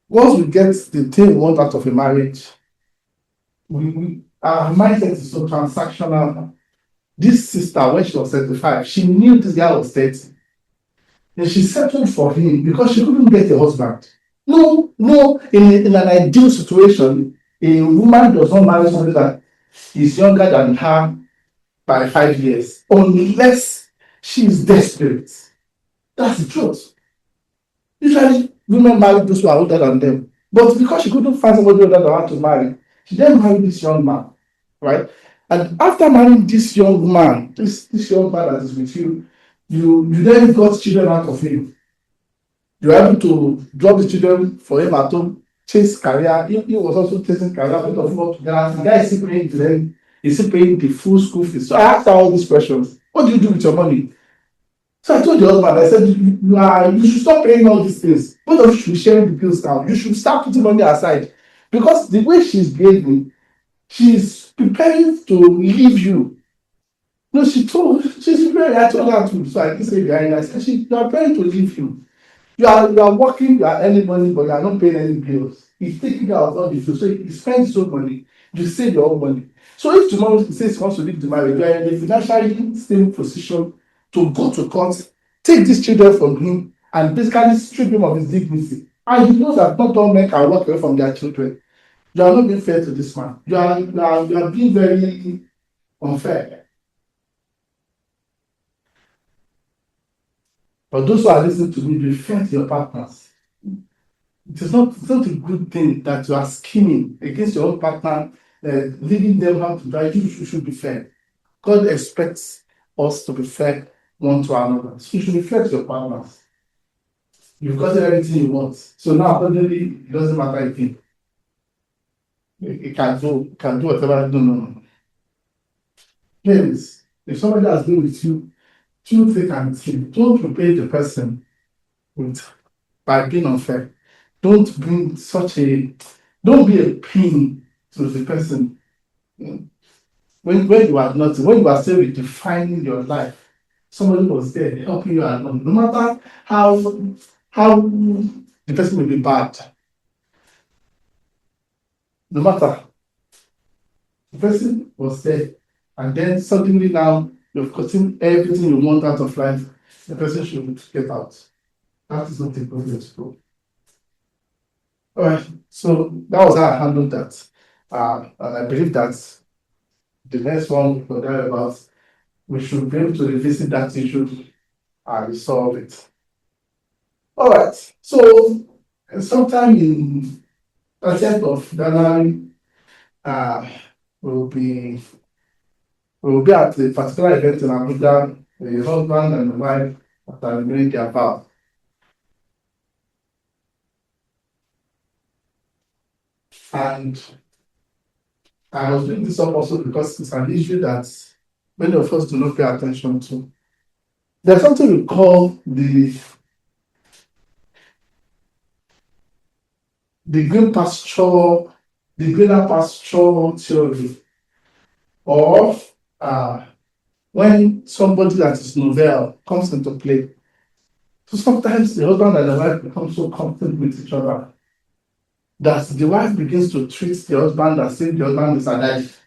Once we get the thing we want out of a marriage, our mindset is so transactional. This sister, when she was 35, she knew this guy was 30. And she settled for him because she couldn't get a husband. No, in an ideal situation, a woman does not marry somebody that is younger than her by 5 years, unless she is desperate. That's the truth. Usually, women marry those who are older than them. But because she couldn't find somebody older than her to marry, she then married this young man, right? And after marrying this young man, this young man that is with you, you then got children out of him. You were able to drop the children for him at home, chase career. He was also chasing career, both of them together. The guy is still paying to them, he's still paying the full school fees. So I asked her all these questions. What do you do with your money? So I told the husband, I said, you should stop paying all these things. Both of you should be sharing the bills now. You should start putting money aside. Because the way she's behaving, she's preparing to leave you. No, she's preparing. I told her to, so I didn't say behind her. I said, you are preparing to leave you. You are working, you are earning money, but you are not paying any bills. He's taking care of all the bills. So he spends his own money. You save your own money. So if tomorrow he says he wants to leave the marriage, you are in a financially stable position to go to court, take these children from him, and basically strip him of his dignity. And you know that not all men can walk away from their children. You are not being fair to this man. You are being very unfair. But those who are listening to me, be fair to your partners. It's not a good thing that you are scheming against your own partner, leading them how to drive. You should be fair. God expects us to be fair one to another. So you should be fair to your partners. You've gotten everything you want. So now, suddenly, it doesn't matter again. He can do whatever. No, no, no. Please, if somebody has been with you, through thick and thin, don't repay the person with by being unfair. Don't bring such a don't be a pain to the person. When you are not, when you are still redefining your life, somebody was there helping you along. No matter how the person may be bad, no matter the person was there, and then suddenly now you've gotten everything you want out of life, the person should get out. That is not a problem to go. All right, so that was how I handled that. And I believe that the next one we'll talk about, we should be able to revisit that issue and resolve it. All right, so sometime in 30th of January, uh, we'll be we'll be at a particular event in Abuja, the husband and the wife that are renewing their vow. And I was bringing this up also because it's an issue that many of us do not pay attention to. There's something we call the green pasture, the greener pasture theory, or when somebody that is novel comes into play. So sometimes the husband and the wife become so comfortable with each other that the wife begins to treat the husband as if the husband is alive.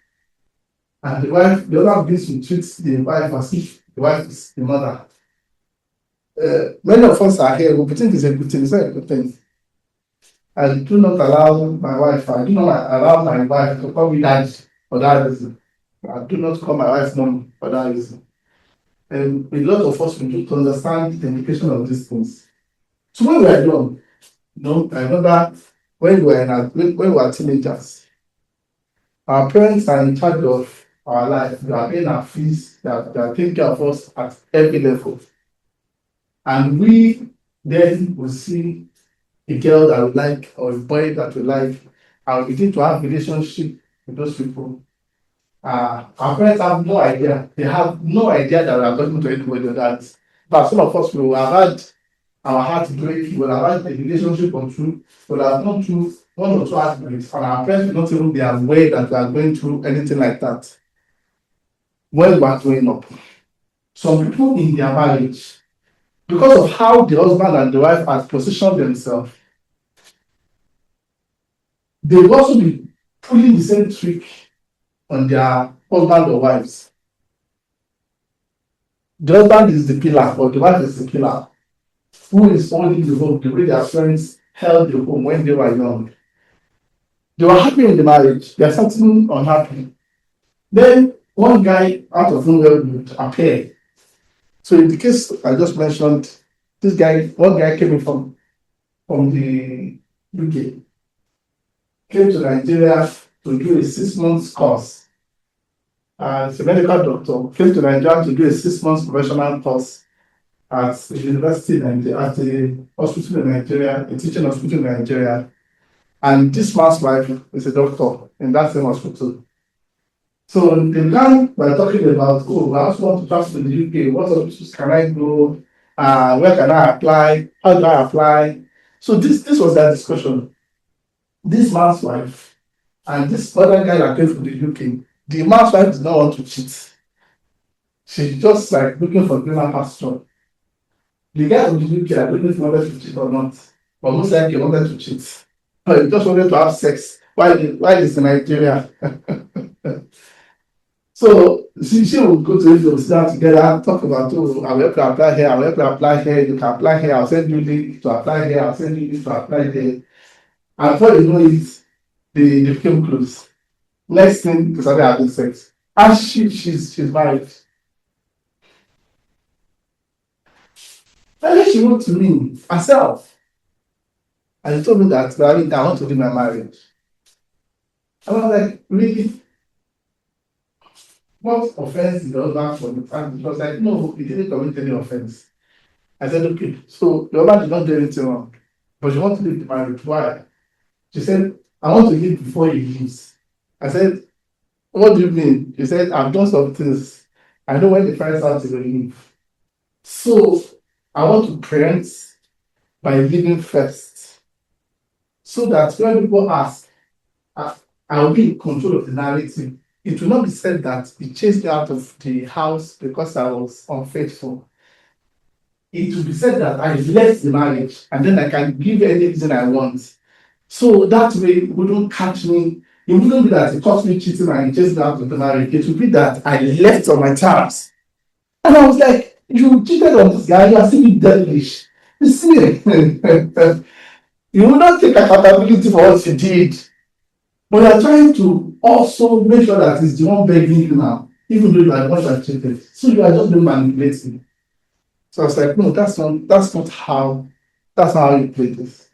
And the other begins to treat the wife as if the wife is the mother. Many of us are here, we think it's a good thing, it's not a good thing. I do not allow my wife, I do not allow my wife to call me dad for that reason. I do not call my wife mom for that reason. And a lot of us we need to understand the implication of these things. So when we are young, I remember when when we were teenagers, our parents are in charge of our life. They are paying our fees, they are taking care of us at every level. And we then will see a girl that we like or a boy that we like, and we begin to have relationship with those people. Our parents have no idea. They have no idea that we are talking to anybody or that. But some of us will have had our heart break, will have had a relationship or two, will have gone through one or two heartbreaks, and our parents will not even be aware that we are going through anything like that when we are growing up. Some people in their marriage, because of how the husband and the wife have positioned themselves, they will also be pulling the same trick on their husband or wives. The husband is the pillar, or the wife is the pillar. Who is holding the home the way their parents held the home when they were young? They were happy in the marriage, they are something unhappy. Then one guy out of nowhere would appear. So in the case I just mentioned, one guy came in from the UK, came to Nigeria to do a 6 months course. As a medical doctor, came to Nigeria to do a 6 months professional course at the university and at the hospital in Nigeria, a teaching hospital in Nigeria. And this man's wife is a doctor in that same hospital. So they began by talking about, oh, I also want to travel to the UK. What hospitals can I go? Where can I apply? How do I apply? So this was their discussion. This man's wife and this other guy that came from the UK, the man's wife did not want to cheat. She's just like looking for greener pasture. The guy from the UK, I don't know if he wanted to cheat or not, but most likely he wanted to cheat. But he just wanted to have sex while he's in Nigeria. So she will go to it, sit down together, talk about, oh, I will help you apply here, I will help you apply here, you can apply here, I'll send you link to apply here, I'll send you link to apply there. And before you know it, they became close. Next thing, they started having sex. And she's married. And then she wrote to me herself. And she told me that, I want to leave my marriage. I was like, really? What offense did the husband for the family? She was like, no, he didn't commit any offense. I said, okay, so the husband did not do anything wrong, but you want to leave the marriage. Why? She said, I want to leave before he leaves. I said, what do you mean? He said, I've done some things. I know when the finds out he will leave. So I want to preempt by leaving first. So that when people ask, I, I will be in control of the narrative. It will not be said that he chased me out of the house because I was unfaithful. It will be said that I left the marriage and then I can give any reason I want. So that way, it wouldn't catch me. It wouldn't be that he caught me cheating and he chased me out of the marriage. It would be that I left on my terms. And I was like, you cheated on this guy, you are still devilish. You see, you will not take accountability for what you did. But you are trying to also make sure that it's the one begging you now, even though you are the one that cheated. So you are just being manipulating. So I was like, no, that's not how you play this.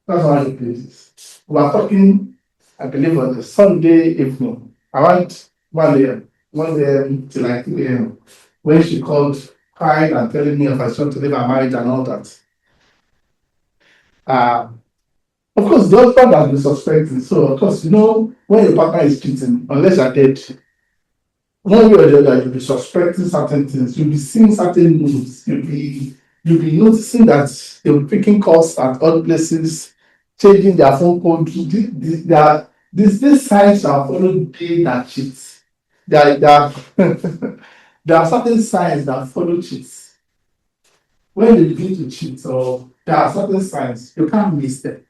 That's how you play this. We are talking, I believe, on a Sunday evening, around 1 a.m. to like 2 a.m. when she called, crying and telling me if I want to leave her marriage and all that. Of course, the husband has been suspecting. So, of course, when your partner is cheating, unless you're dead, one way or the other, you'll be suspecting certain things. You'll be seeing certain moves. You'll be noticing that they'll be picking calls at other places, changing their phone code. These signs are following day that cheats. There are there are certain signs that follow cheats. When they begin to cheat, or there are certain signs, you can't miss them.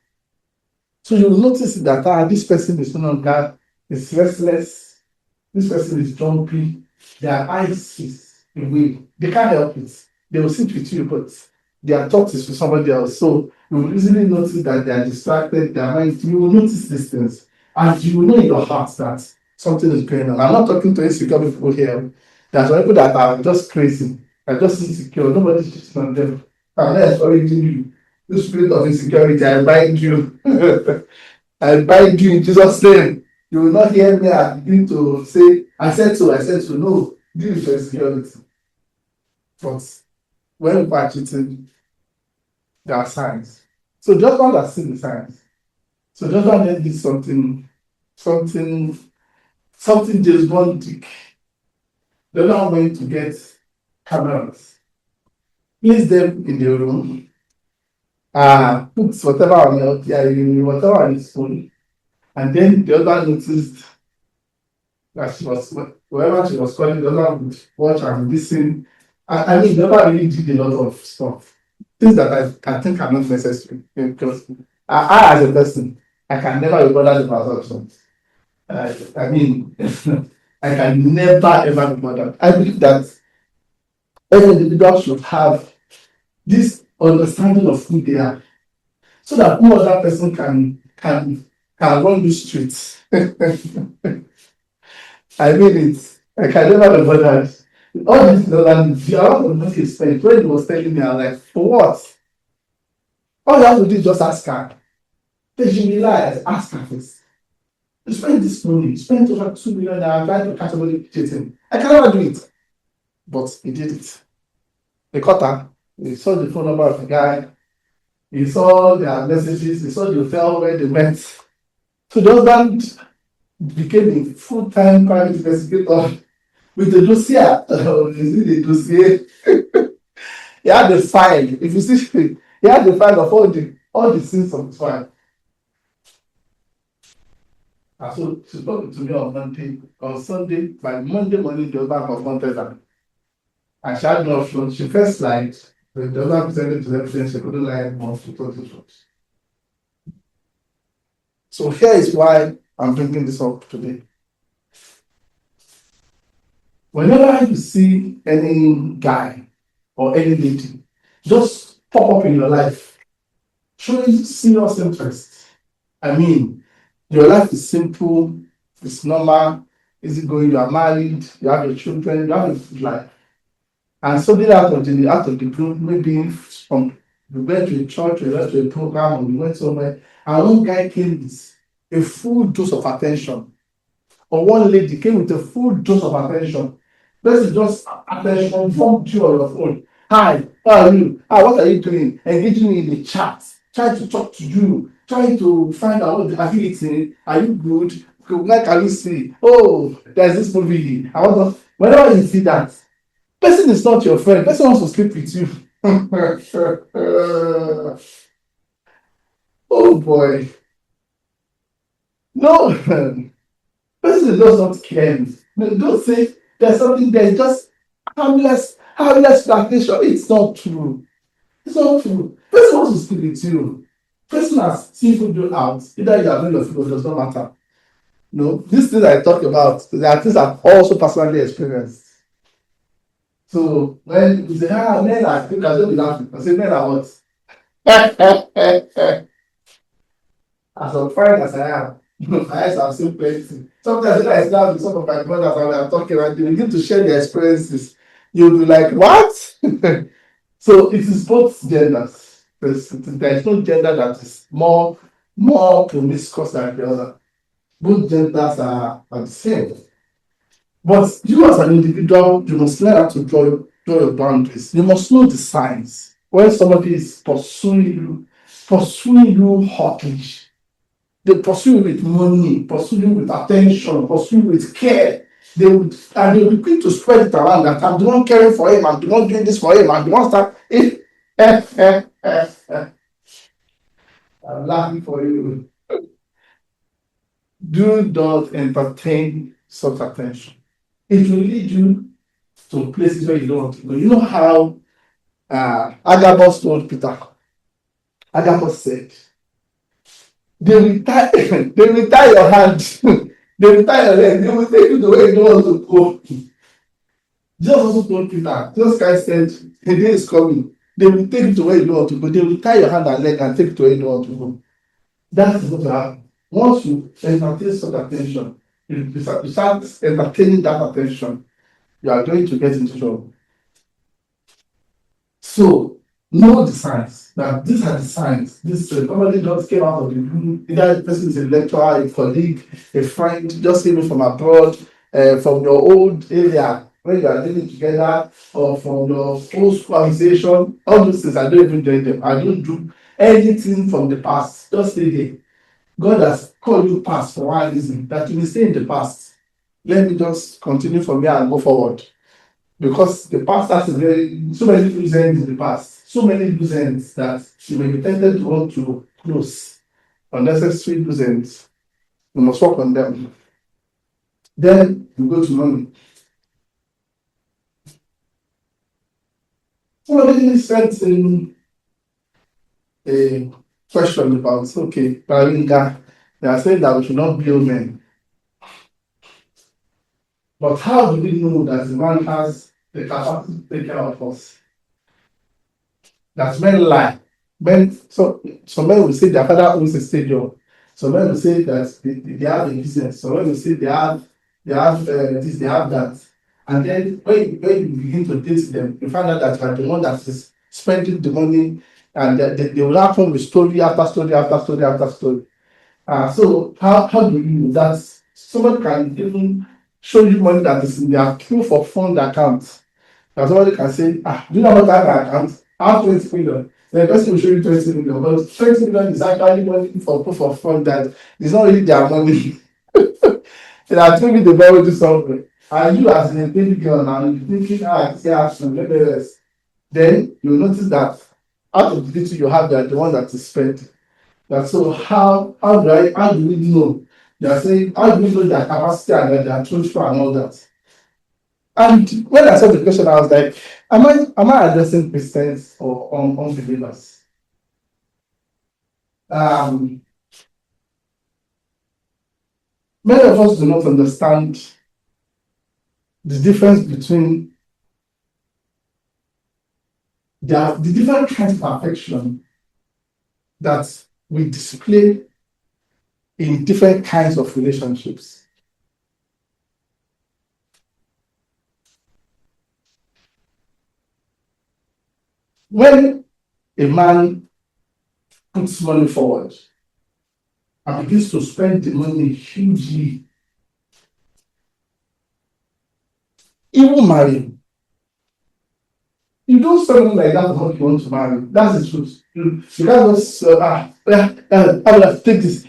So you will notice that this person is no longer is restless, this person is jumpy, their eyes is away. They can't help it. They will sit with you, but their thoughts is with somebody else. So you will easily notice that they are distracted, their mind, you will notice these things. And you will know in your heart that something is going on. I'm not talking to insecure people here. There's people that are just crazy, are just insecure, nobody's cheating on them. I'm not encouraging you. The spirit of insecurity, I bind you. I bind you in Jesus' name. You will not hear me and begin to say, I said so. No, deal with your insecurity. But when people are cheating, there are signs. So just one has seen the signs. So just one did something James Bond. They're not going to get cameras. Place them in the room. Put whatever on his phone. And then the other noticed that whoever she was calling, the other would watch and listen. I mean, the other really did a lot of stuff. Things that I think are not necessary. Because I as a person, I can never be bothered about options. I mean, I can never ever be bothered. I believe that every individual should have this understanding of who they are, so that no other person can run the streets. I mean it. I can never be bothered. All this the amount of money he spent when he was telling me, I was like, for what? All you have to do is just ask her. Then she realized, ask her first. You spend this money, you spent over 2 million trying to catch somebody cheating. I can never do it. But he did it. They caught her. He saw the phone number of the guy. He saw their messages. He saw the hotel where they met. So the husband became a full-time private investigator with the dossier. You see the dossier? He had the file. If you see, he had the file of all the sins of his wife. And so she spoke to me on Sunday. By Monday morning, the husband confronted her. And she had no option. She first lied. But the husband presented to evidence she couldn't lie anymore. She told the truth. So here is why I'm bringing this up today. Whenever you see any guy or any lady just pop up in your life, showing serious interest. I mean, your life is simple, it's normal, easygoing, you are married, you have your children, you have a good life. And something out of the blue, maybe from you went to a church, you went to a program, or you went somewhere, and one guy came with a full dose of attention, or one lady came with a full dose of attention. This is just attention from you on your phone. Hi, how are you? What are you doing? Engaging me in the chat. trying to talk to you, trying to find out what are you eating, are you good, where can you see? Oh, there's this movie. I want to. Whenever you see that, person is not your friend. Person wants to sleep with you. Oh boy, no, person does not care. No, don't say there's something there. It's just harmless flirtation. It's not true. It's not true. Person wants to sleep with you. Person has seen you do out. Either you are doing your food or does not matter. No, these things I talk about, there are things I've also personally experienced. So when you say, men are, think I don't be laughing. I say, men are what? As unfine as I am, my eyes have seen plenty. Sometimes when I sit down with some of my brothers and we are talking and they begin to share their experiences, you'll be like, what? So it is both genders. There is no gender that is more promiscuous than the other. Both genders are the same. But you as an individual, you must learn how to draw your boundaries. You must know the signs. When somebody is pursuing you hotly, they pursue you with money, pursue you with attention, pursue you with care. They will be quick to spread it around that I'm the one caring for him, I'm the one doing this for him, I'm the one start. I'm laughing for you. Do not entertain such attention. It will lead you to places where you don't want to go. You know how Agabus told Peter. Agabus said, they will tie, they will tie your hand, they will tie your leg, they will take you to where you don't want to go. Jesus also told Peter, Jesus Christ said, the day is coming. They will take you to where you don't want to go. They will tie your hand and leg and take you to where you don't want to go. That is what will happen. Once you entertain such attention, you start entertaining that attention, you are going to get into trouble. So, know the signs. That these are the signs. This somebody just came out of the room. Either the person is a lecturer, a colleague, a friend, just came in from abroad, from your old area where you are living together, or from your old school association. All those things, I don't even join them. I don't do anything from the past. Just stay there. God has called you past for one reason, that you will stay in the past. Let me just continue from here and go forward. Because the past has so many loose ends in the past, so many loose ends that you may be tempted to want to close. Unnecessary loose ends. You must work on them. Then you go to money. Somebody sent in a question about, okay, Baringa, they are saying that we should not build men. But how do we know that the man has the capacity to take care of us? That men lie. Some men will say their father owns a stadium. Some men will say that they have a business. Some men will say they have this, they have that. And then when you begin to date them, you find out that you are the one that is spending the money, and they will have fun with story after story after story after story. So how do you know that somebody can even show you money that is in their proof of fund account? That somebody can say, do you know what I have account? I have 20 million. The person will show you 20 million, but 20 million is actually money for proof of fund that is not really their money. That maybe they borrow to somewhere. And you as a baby girl now, you're thinking, say action, let me rest. Then you notice that out of the little you have, the one that is spent. That so how do we know? They are saying, how do we know their capacity and their truthful and all that? And when I saw the question, I was like, am I addressing Christians or unbelievers? Many of us do not understand the difference between the different kinds of affection that we display in different kinds of relationships. When a man puts money forward and begins to spend the money hugely, he will marry. You don't spend money like that for what you want to marry. That's the truth. You can't just I will take this.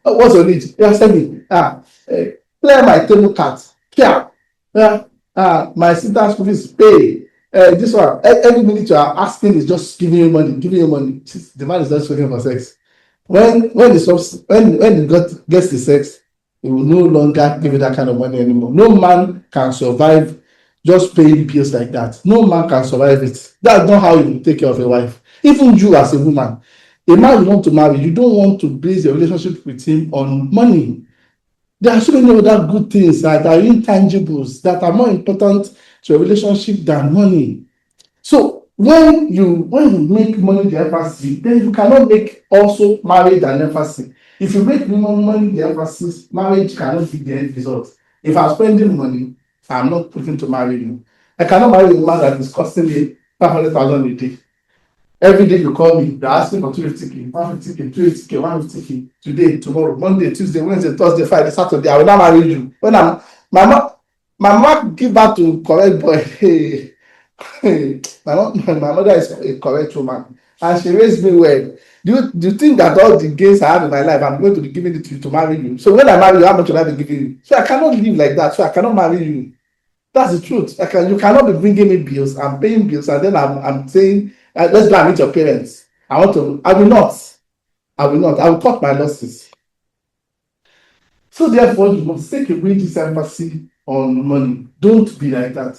What's your need? Yeah, send me. Clear my table cards. Clear. My sister's school fees pay. This one, every minute you are asking is just giving you money, giving you money. The man is just looking for sex. When the when he gets the sex, he will no longer give you that kind of money anymore. No man can survive just paying bills like that. No man can survive it. That's not how you take care of a wife. Even you as a woman, a man you want to marry, you don't want to base your relationship with him on money. There are so many other good things that are intangibles that are more important to a relationship than money. So when you make money the emphasis, then you cannot make also marriage an emphasis. If you make money the emphasis, marriage cannot be the end result. If I'm spending money, I'm not looking to marry you. I cannot marry a man that is costing me 500,000 a day. Every day you call me, you're asking for 250K, 150K, 280K, 150K. Today, tomorrow, Monday, Tuesday, Wednesday, Thursday, Friday, Saturday. I will not marry you. When my mom give back to correct boy. Hey, my mother is a correct woman, and she raised me well. Do you think that all the gains I have in my life, I'm going to be giving it to you to marry you? So when I marry you, how much will I be giving you? So I cannot live like that. So I cannot marry you. That's the truth. You cannot be bringing me bills. I'm paying bills, and then I'm saying, let's go and meet your parents. I want to. I will not. I will not. I will cut my losses. So therefore, you must take away this emphasis on money. Don't be like that.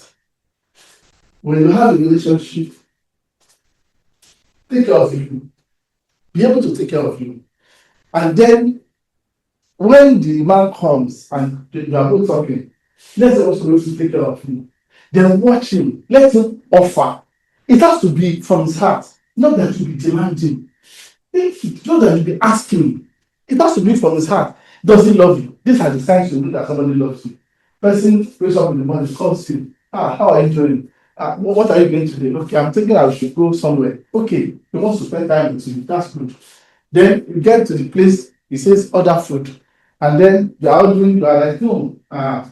When you have a relationship, take care of you. Be able to take care of you. And then when the man comes and you are both talking, let's also be able to take care of you. Then watch him. Let him offer. It has to be from his heart, not that you be demanding. Not that you be asking. It has to be from his heart. Does he love you? These are the signs you know that somebody loves you. Person wakes up in the morning, calls you. How are you doing? What are you going to do? Okay, I'm thinking I should go somewhere. Okay, he wants to spend time with you. That's good. Then you get to the place, he says order food. And then you are ordering, you are like, no, I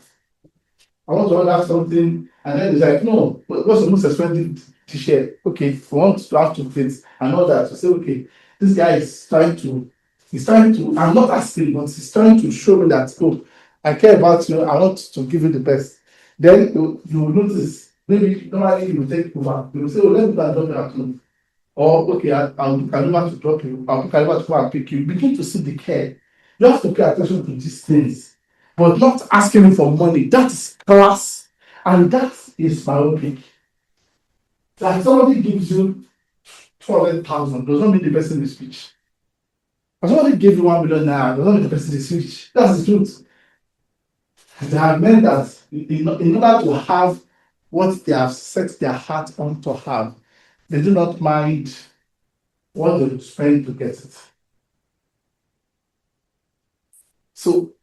want to order something. And then he's like, no, what's the most expensive t-shirt? Okay, we want to have 2 plates and all that. So say, okay, this guy is trying to, I'm not asking, but he's trying to show me that, oh, I care about you, I want to give you the best. Then you will notice, maybe normally you will take over. You will say, oh, let me go and drop you at home. Or, okay, I'll book an Uber to drop you, I'll book an Uber to come and pick you. You begin to see the care. You have to pay attention to these things, but not asking me for money. That is class, and that is myopic. Like somebody gives you 200,000 does not mean the person is rich. If somebody gave you 1 million naira does not mean the person is rich. That's the truth. They have meant that in order to have what they have set their heart on to have, they do not mind what they spend to get it. So,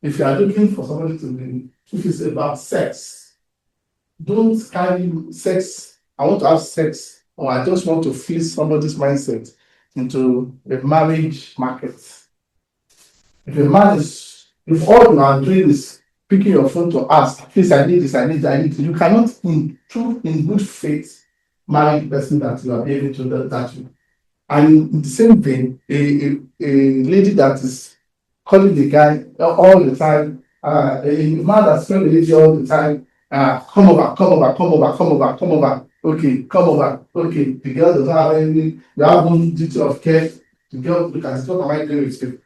if you are looking for somebody to be, if it's about sex, don't carry sex. I want to have sex, or I just want to feel somebody's mindset into a marriage market. If all you are doing is picking your phone to ask, please, I need this, I need that, I need this, you cannot, in good faith, marry the person that you are able to that you. And in the same vein, a lady that is calling the guy all the time, a man that's calling the lady all the time, come over, come over, come over, come over, come over. Okay, come over. Okay, the girl doesn't have any, you have one duty of care. The girl, look at what am I doing with you?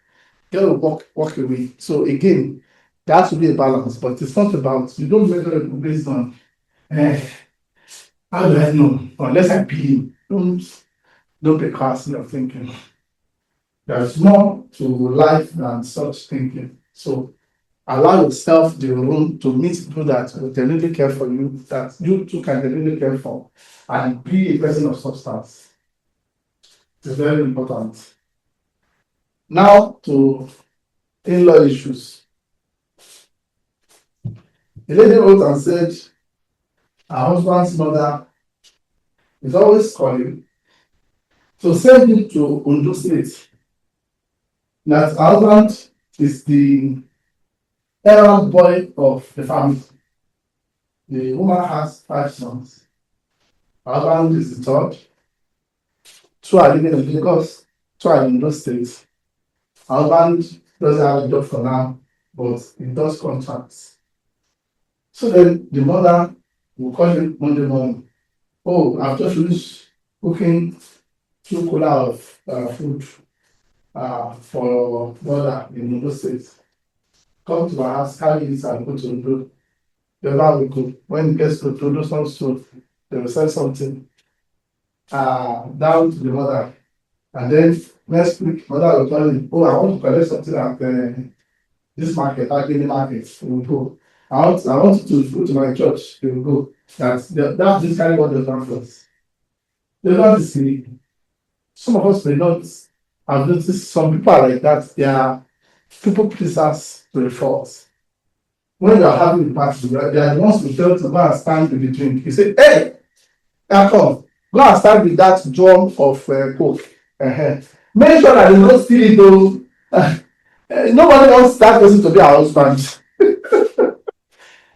Girl will walk away. So again, there has to be a balance, but it's not about, you don't measure it based on, how do I know? Unless I believe. Don't be crass in your thinking. There's more to life than such thinking. So allow yourself the room to meet people that will genuinely care for you, that you too can genuinely care for, and be a person of substance. It's very important. Now to in-law issues. The lady wrote and said her husband's mother is always calling to send him to Ondo State. That her husband is the errand boy of the family. The woman has 5 sons. Her husband is the third. Two are living in Lagos, two are in those states. Her husband doesn't have a job for now, but he does contracts. So then the mother will call him Monday morning. Oh, I've just finished cooking 2 cooler of food for mother in Ondo State. Come to my house, carry this and go to Ondo. The other will go. When it gets to Ondo, some soon, they will send something down to the mother. And then next week, mother will tell you, oh, I want to collect something at this market, that daily market. We will go. I want you to go to my church. They will go. That's this kind of what they've done for us. They've done this. Some of us may not have noticed some people are like that. They are people pleasers to the fault. When you are having a party, they are the ones who tell to go and stand with the drink. You say, hey, now come, go and stand with that drum of Coke. Make sure that they don't steal it though. Nobody wants that person to be our husband.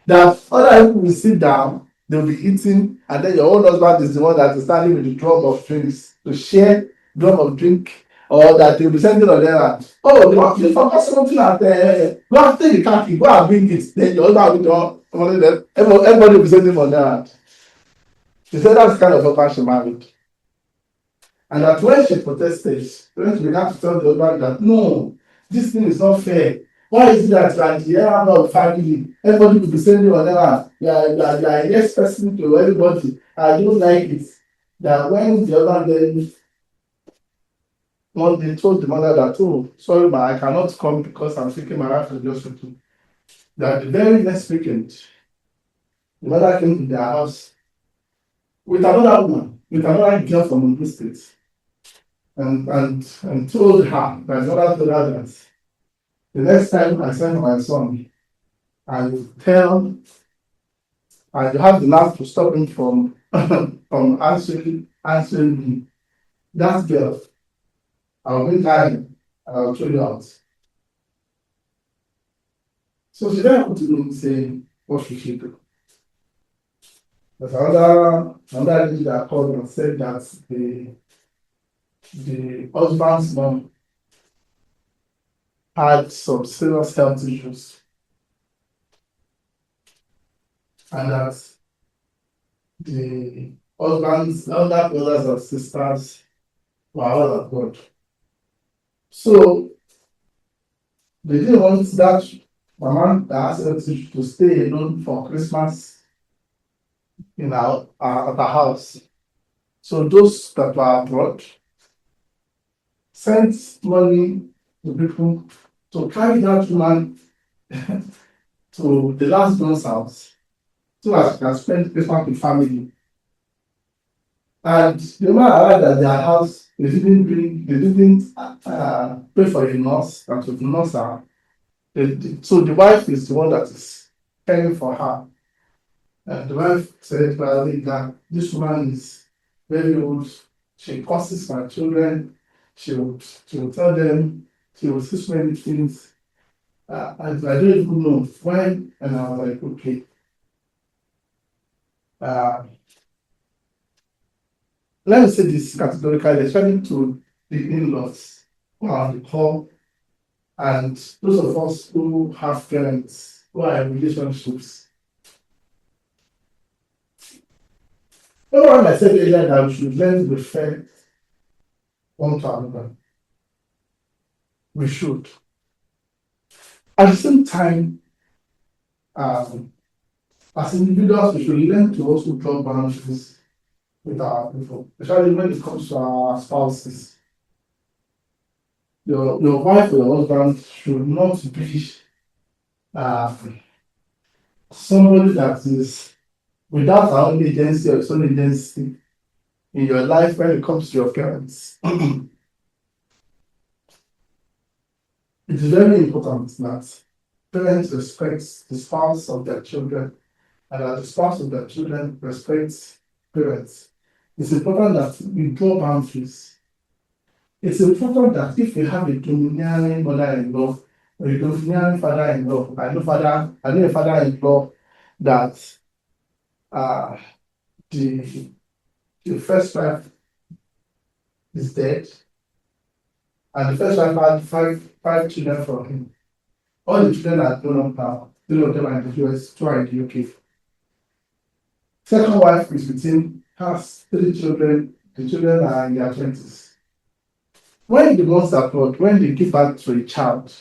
That other people will sit down, they'll be eating, and then your own husband is the one that is standing with the drum of drinks to share drum of drink, or that they'll be sending on there. Oh, you forgot something at go after the khaki, go and bring it. Then your husband will only them. Everybody will be sending on there. She said that's the kind of husband she married. And that when she protested, when she began to tell the husband that no, this thing is not fair. Why is it that like the era of family, everybody will be sending on there, you are a yes person to everybody. I don't like it. That when the other then one day told the mother that, oh, sorry, ma, I cannot come because I'm taking my wife to the hospital. That the very next weekend, the mother came to their house with another woman, with another girl from Ondo State, and told her, that mother told her that the next time I send my son, I will tell, I will have the nerve to stop him from from answering me. That girl, I will bring her in and I will throw you out. So she then put to me saying, what should she do? There's another lady that called and said that the husband's mom had some serious health issues, and that the husband's elder brothers and sisters were all abroad. So they didn't want that mama that has health issues to stay alone for Christmas in at our house. So those that were abroad sent money to people to carry that woman to the last born's house so as she can spend Christmas with family. And the woman arrived at their house, they didn't pay for a nurse that would nurse her. So the wife is the one that is caring for her. And the wife said clearly that this woman is very old. She curses my children. She will tell them, she will say so many things. I don't even know when. And I was like, okay. Let me say this categorically, especially to the in-laws who are on the call, and those of us who have parents who are in relationships. Remember when I said earlier that we should learn to respect one to another? We should. At the same time, as individuals, we should learn to also draw boundaries with our people, especially when it comes to our spouses. Your wife or your husband should not be somebody that is without our own agency or its own agency in your life when it comes to your parents. It is very important that parents respect the spouse of their children and that the spouse of their children respects parents. It's important that we draw boundaries. It's important that if you have a domineering mother-in-law or a domineering father-in-law, I know a father-in-law that the the first wife is dead, and the first wife had five children from him. All the children are grown up now. Three of them are in the US, two are in the UK. Second wife is with him, has three children. The children are in their 20s. When the ones abroad, when they give birth to a child,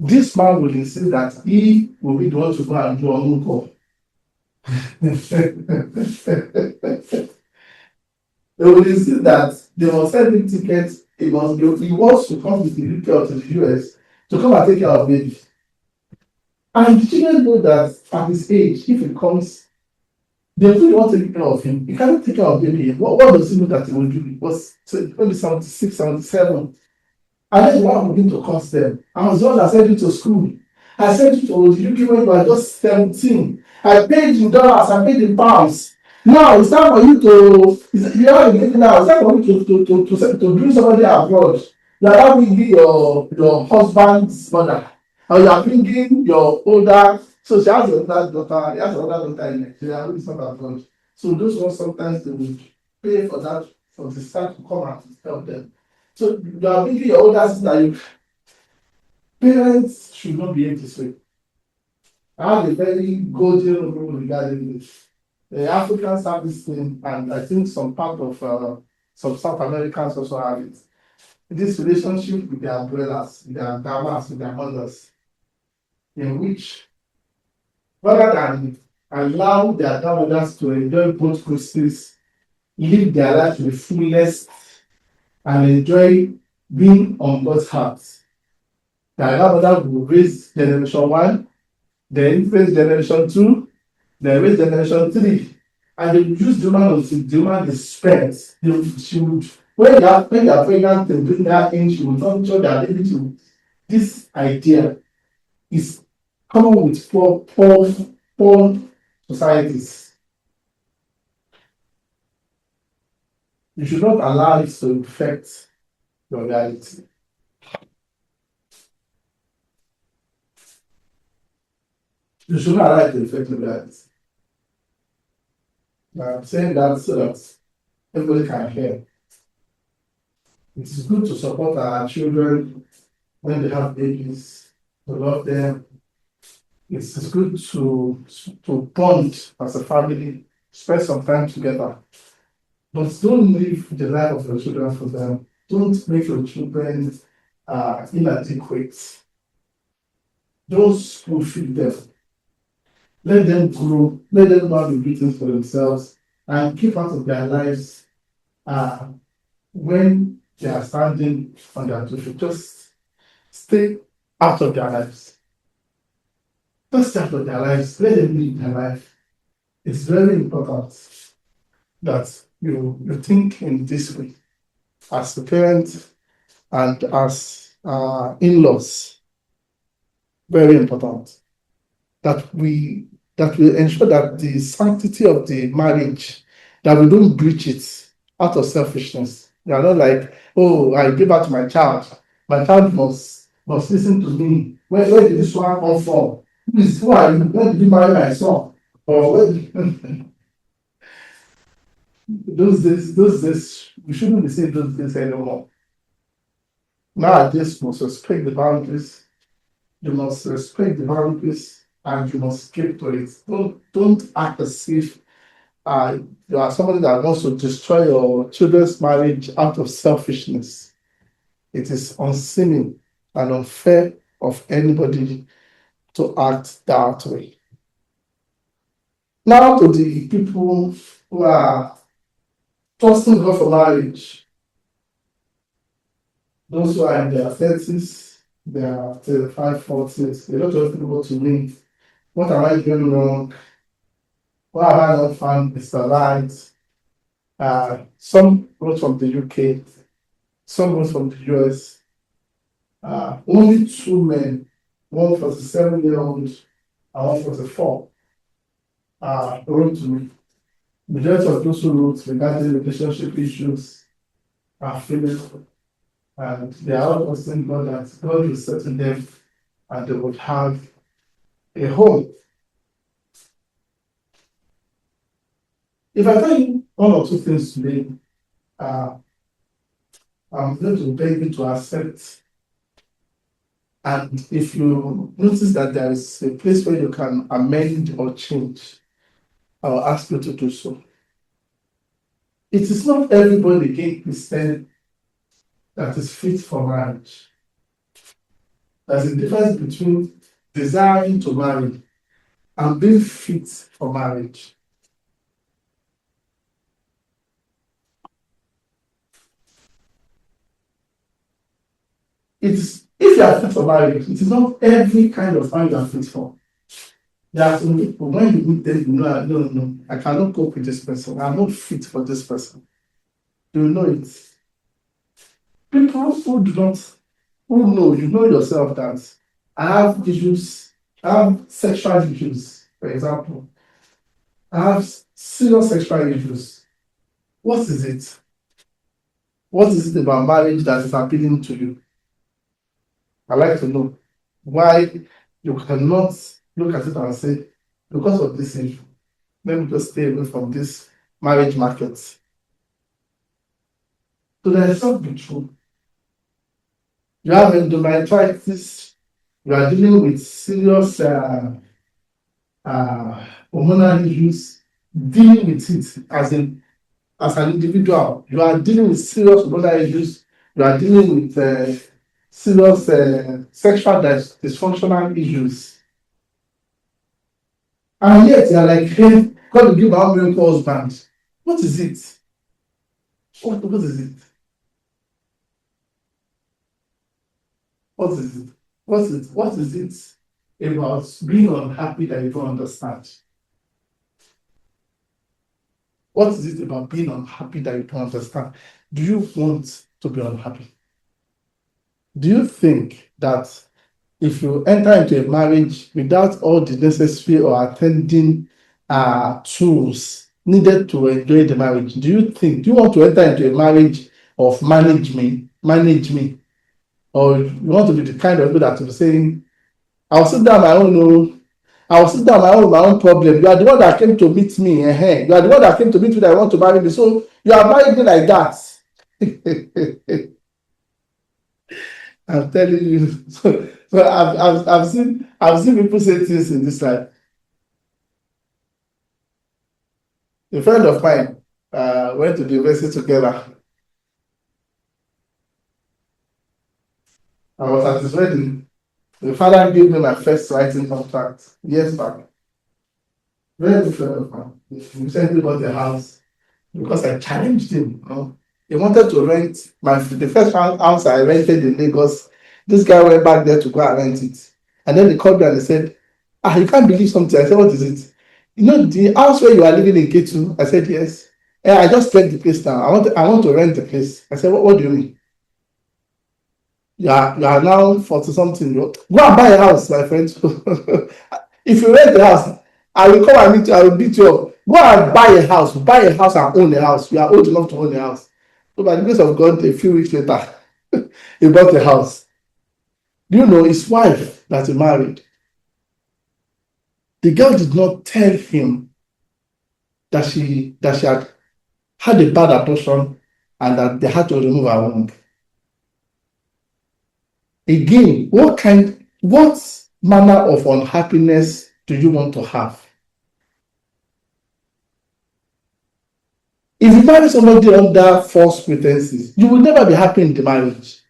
this man will insist that he will be the one to go and do a uncle. They will insist that they must send him tickets. He wants to come to the UK or to the US to come and take care of baby. And the children know that at his age, if he comes, they really want to take care of him. He cannot take care of baby. What does he know that he will do? It was maybe 76, 77. And then one begin to cost them. I was the one that sent you to school. I sent you to the UK when you were just 17. I paid in dollars, I paid in pounds. Now it's time for you to, you are getting now, it's time for you to bring somebody abroad. You are now bringing your husband's mother. Or you are bringing your older, so she has another daughter, he has another daughter in Nigeria, who is not abroad. So those ones sometimes they will pay for that, for the staff to come and help them. So you are bringing your older sister. Parents should not behave this way. I have a very golden rule regarding this. The Africans have this thing, and I think some part of some South Americans also have it. This relationship with their brothers, with their grandmas, with their mothers, in which rather than allow their grandmothers to enjoy both Christmas, live their life to the fullest, and enjoy being on God's heart. Their grandmother will raise generation 1, then raise generation 2, then raise generation 3. And they will use the woman until the woman is spent. She would, when they are pregnant and bring her in, she will not show their baby to. This idea is common with poor societies. You should not allow it to affect your reality. You should not allow it to affect your reality. I'm saying that so that everybody can hear. It is good to support our children when they have babies, to love them. It is good to bond as a family, spend some time together. But don't live the life of your children for them. Don't make your children inadequate. Don't spoon feed them. Let them grow, let them know how to do things for themselves, and keep out of their lives when they are standing on their 2 feet. Just stay out of their lives. Just stay out of their lives. Let them live their life. It's very important that you think in this way as a parent and as in-laws. Very important that we ensure that the sanctity of the marriage, that we don't breach it out of selfishness. We are not like, oh, I give out to my child. My child must listen to me. Where did this one come from? Who are you? When did you marry my son? Or when those days, we shouldn't be saying those days anymore. Nowadays, you must respect the boundaries. You must respect the boundaries, and you must keep to it. Don't act as if you are somebody that wants to destroy your children's marriage out of selfishness. It is unseemly and unfair of anybody to act that way. Now to the people who are trusting God for marriage, those who are in their 30s, their 35, 40s, a lot of people go to me, what am I doing wrong? Why have I not found Mr. Right? Some wrote from the UK, some wrote from the US. Only 2 men, one 47-year-old and one 44, wrote to me. Majority of those who wrote regarding relationship issues are female, and they are all trusting God that God will settle them and they will have a home. If I tell you one or two things today. I'm going to beg you to accept. And if you notice that there is a place where you can amend or change, I'll ask you to do so. It is not everybody again Christian that is fit for marriage. There's a difference between desiring to marry and being fit for marriage. It's if you are fit for marriage, it is not every kind of marriage you are fit for. There are some people when you meet them, you know, no, I cannot cope with this person. I'm not fit for this person. You know it. People who do not, who know, you know yourself that I have issues, I have sexual issues, for example. I have serious sexual issues. What is it? What is it about marriage that is appealing to you? I like to know why you cannot look at it and say, because of this issue, let me just stay away from this marriage market. So there is not be true. You have endometritis, you are dealing with serious hormonal issues, dealing with it as an individual. You are dealing with serious hormonal issues, you are dealing with serious sexual dysfunctional issues. And yet you are like, hey, God will give our miracle husband. What is it? What is it? What is it? What is it about being unhappy that you don't understand? What is it about being unhappy that you don't understand? Do you want to be unhappy? Do you think that if you enter into a marriage without all the necessary or attending tools needed to enjoy the marriage, do you want to enter into a marriage of manage me, or you want to be the kind of people that will be saying, I'll sit down my own, I'll sit down my own problem. You are the one that came to meet me. You are the one that came to meet me that I want to marry me. So you are marrying me like that. I'm telling you. So I've seen people say things in this life. A friend of mine went to the university together. I was at his wedding. The father gave me my first writing contract years back. Very good friend of mine. He recently bought a house because I challenged him. He wanted to rent the first house I rented in Lagos. This guy went back there to go and rent it. And then he called me and he said, you can't believe something. I said, what is it? You know, the house where you are living in K2? I said, yes. I just rent the place now. I want to rent the place. I said, what do you mean? You are now 40 something. Go and buy a house, my friend. If you rent the house, I will come and meet you, I will beat you up. Go and buy a house and own a house. You are old enough to own a house. So by the grace of God, a few weeks later, he bought a house. Do you know his wife that he married? The girl did not tell him that she had a bad abortion and that they had to remove her womb. Again, what manner of unhappiness do you want to have? If you marry somebody under false pretenses, you will never be happy in the marriage.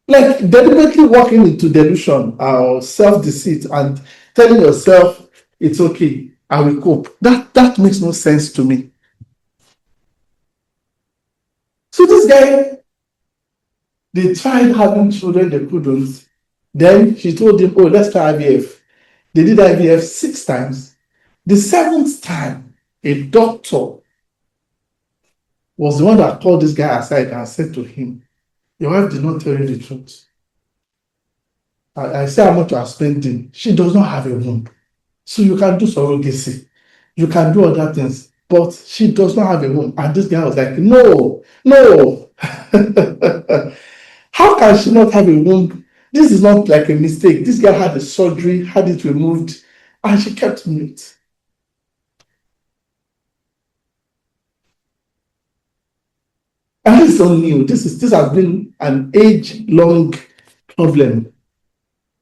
Like deliberately walking into delusion or self-deceit and telling yourself it's okay, I will cope. That makes no sense to me. So this guy, they tried having children, they couldn't. Then she told him, let's try IVF. They did IVF 6 times. The 7th time, a doctor was the one that called this guy aside and said to him, your wife did not tell you the truth. I say how much you are spending. She does not have a womb. So you can do surrogacy. You can do other things. But she does not have a womb. And this guy was like, no. How can she not have a womb? This is not like a mistake. This guy had a surgery, had it removed, and she kept mute. And this is not new. This has been an age-long problem.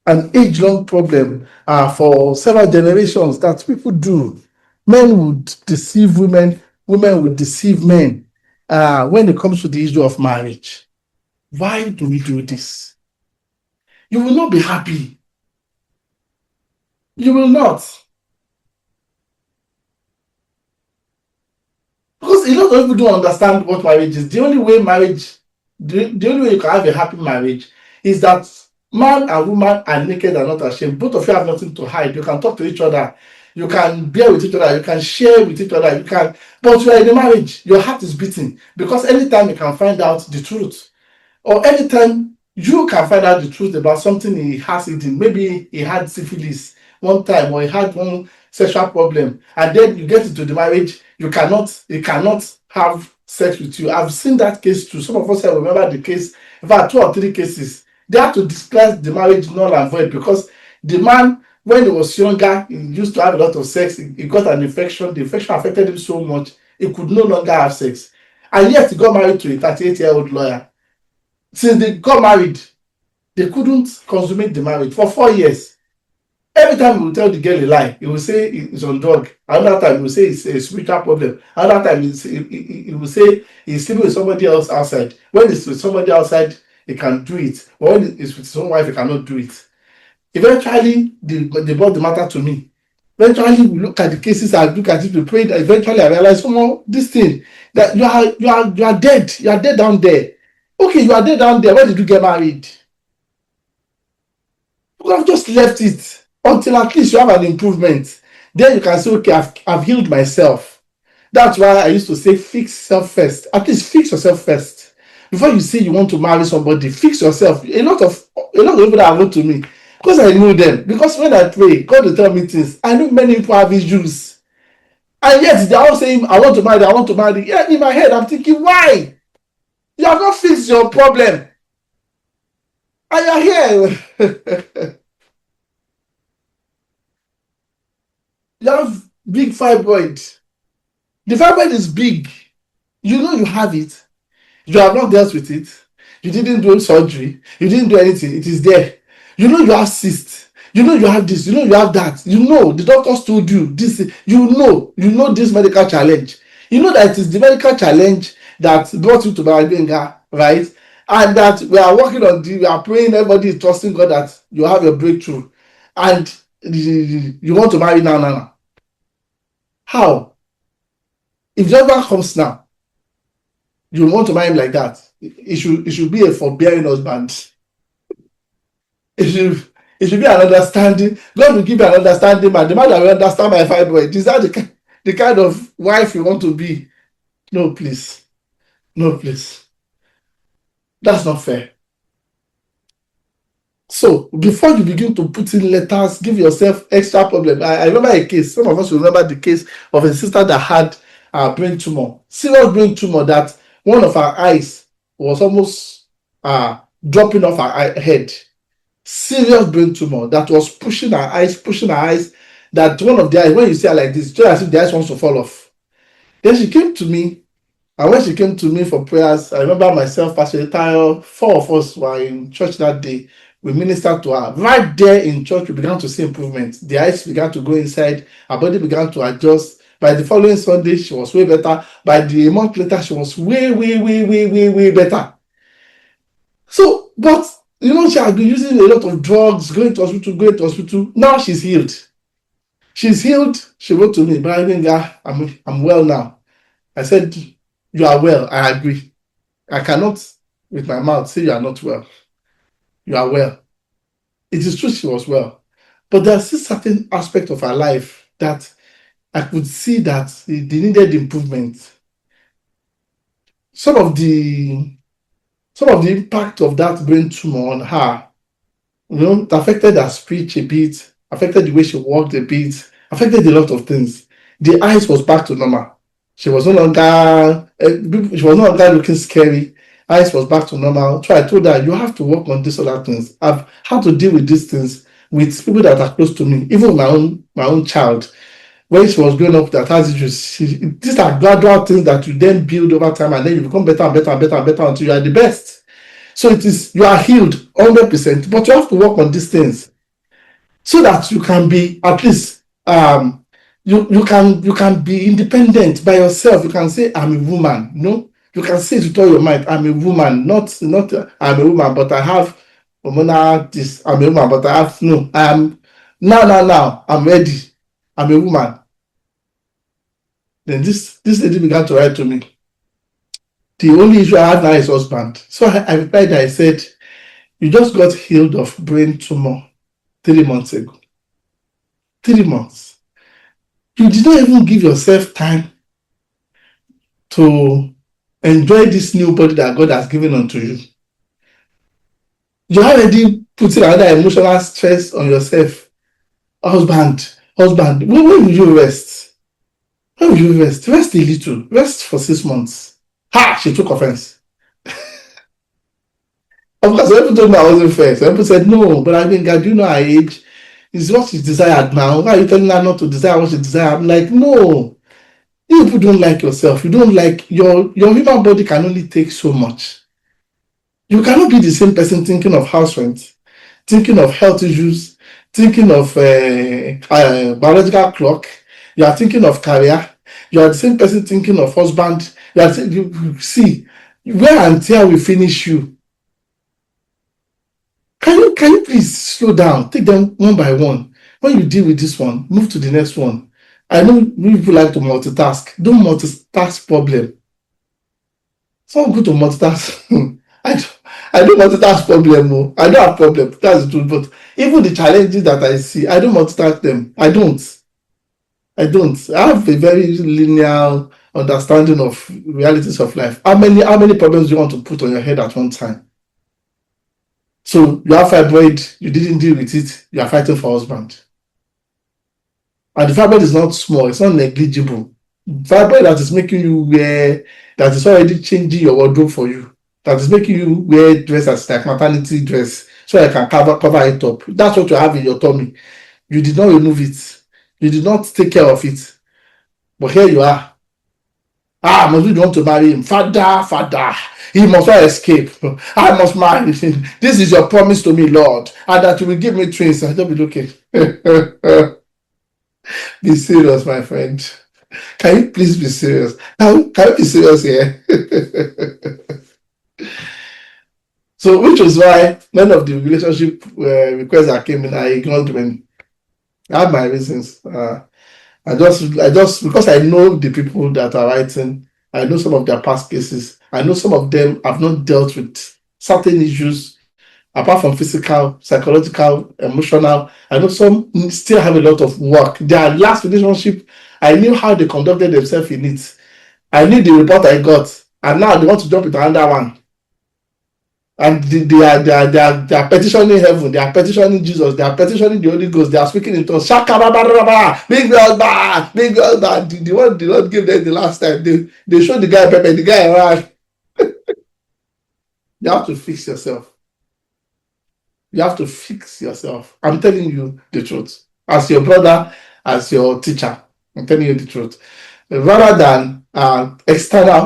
An age-long problem for several generations that people do. Men would deceive women, women would deceive men when it comes to the issue of marriage. Why do we do this? You will not be happy. You will not. Because a lot of people don't understand what marriage is. The only way you can have a happy marriage is that man and woman are naked and not ashamed. Both of you have nothing to hide. You can talk to each other. You can bear with each other. You can share with each other. But you are in a marriage. Your heart is beating because anytime you can find out the truth, or anytime you can find out the truth about something he has hidden. Maybe he had syphilis one time, or he had one sexual problem, and then you get into the marriage, he cannot have sex with you. I've seen that case too. Some of us have remember the case. In fact, 2 or 3 cases. They had to declare the marriage null and void because the man, when he was younger, he used to have a lot of sex. He got an infection. The infection affected him so much, he could no longer have sex. And yet he got married to a 38-year-old lawyer. Since they got married, they couldn't consummate the marriage for 4 years. Every time he will tell the girl a lie, he will say he's on drug. Another time he will say it's a spiritual problem. Another time he will say he's sleeping with somebody else outside. When it's with somebody outside, he can do it. But when it's with his own wife, he cannot do it. Eventually, they brought the matter to me. Eventually, we look at the cases, I look at it, we pray. Eventually, I realized, this thing, that you are dead. You are dead down there. Okay, you are dead down there. When did you get married? You have just left it until at least you have an improvement. Then you can say, okay, I've healed myself. That's why I used to say, fix self first. At least fix yourself first. Before you say you want to marry somebody, fix yourself. A lot of people that have come to me, because I know them. Because when I pray, God will tell me things. I know many people have issues. And yet they're all saying, I want to marry, I want to marry. Yeah, in my head, I'm thinking, why? You have not fixed your problem. And you're here. You have big fibroid. The fibroid is big. You know you have it. You have not dealt with it. You didn't do surgery. You didn't do anything. It is there. You know you have cyst. You know you have this. You know you have that. You know the doctors told you this. You know this medical challenge. You know that it is the medical challenge that brought you to Barabenga, right? And that we are working on we are praying, everybody is trusting God that you have your breakthrough. And you want to marry now. How? If the husband comes now, you want to marry him like that. It should be a forbearing husband. It should be an understanding. God will give you an understanding man. The man that will understand my fibroid. Is that the kind of wife you want to be? No, please. No, please. That's not fair. So before you begin to put in letters, give yourself extra problem. I remember a case. Some of us will remember the case of a sister that had a brain tumor, serious brain tumor, that one of her eyes was almost dropping off her head. Serious brain tumor that was pushing her eyes. That one of the eyes, when you see her like this, just as if the eyes wants to fall off. Then she came to me, and when she came to me for prayers, I remember myself, Pastor Tayo, 4 of us were in church that day. We ministered to her. Right there in church, we began to see improvement. The eyes began to go inside. Her body began to adjust. By the following Sunday, she was way better. By a month later, she was way better. So, but, she has been using a lot of drugs, going to hospital. Now she's healed. She's healed. She wrote to me, I'm well now. I said, you are well. I agree. I cannot, with my mouth, say you are not well. You are well. It is true she was well. But there's still certain aspect of her life that I could see that they needed improvement. Some of the impact of that brain tumor on her, it affected her speech a bit, affected the way she walked a bit, affected a lot of things. The eyes was back to normal. She was no longer looking scary. Eyes was back to normal. So I told her, you have to work on these other things. I've had to deal with these things with people that are close to me, even my own child. when she was growing up that has issues, these are gradual things that you then build over time, and then you become better and better and better and better until you are the best. So it is, you are healed 100%, but you have to work on these things so that you can be at least you can be independent by yourself. You can say, I'm a woman, you can say it with all your mind, I'm a woman, not I'm a woman, but I have hormonal this, I'm a woman, but I have no, I am now, I'm ready, I'm a woman. Then this lady began to write to me. The only issue I had now is husband. So I replied, I said, you just got healed of brain tumor 3 months ago. 3 months. You did not even give yourself time to enjoy this new body that God has given unto you. You already putting another emotional stress on yourself. Husband, when will you rest? When will you rest? Rest a little. Rest for 6 months. Ha! She took offense. Of course, some people told me I wasn't fair. Some people said, no, but I mean, God, you know her age. It's what she desired now. Why are you telling her not to desire what she desired? I'm like, no. You people don't like yourself. You don't like your human body can only take so much. You cannot be the same person thinking of house rent, thinking of health issues, thinking of biological clock. You are thinking of career. You are the same person thinking of husband. You see, wear and tear will finish you. Can you please slow down? Take them one by one. When you deal with this one, move to the next one. I know people like to multitask. Don't multitask problem. It's not good to multitask. I don't multitask problem. No. I don't have problem. That's the truth. But even the challenges that I see, I don't multitask them. I don't. I have a very linear understanding of realities of life. How many problems do you want to put on your head at one time? So you have fibroid, you didn't deal with it, you are fighting for husband. And the fibroid is not small, it's not negligible. Fibroid that is making you wear, that is already changing your wardrobe for you, that is making you wear dresses like maternity dress, so I can cover it up. That's what you have in your tummy. You did not remove it. You did not take care of it. But here you are. Must we want to marry him? Father, he must not escape. I must marry him. This is your promise to me, Lord, and that you will give me twins. I don't be looking. Be serious, my friend. Can you please be serious? Can you be serious here? So, which is why none of the relationship requests that came in, I ignored them. I have my reasons. I just because I know the people that are writing, I know some of their past cases. I know some of them have not dealt with certain issues, apart from physical, psychological, emotional. I know some still have a lot of work. Their last relationship, I knew how they conducted themselves in it. I knew the report I got, and now they want to jump into another one. And they are petitioning heaven, they are petitioning Jesus, they are petitioning the Holy Ghost, they are speaking in tongues. Big girl, big girl, the one did not give them the last time. They showed the guy Pepe, the guy around. You have to fix yourself. You have to fix yourself. I'm telling you the truth. As your brother, as your teacher, I'm telling you the truth. Rather than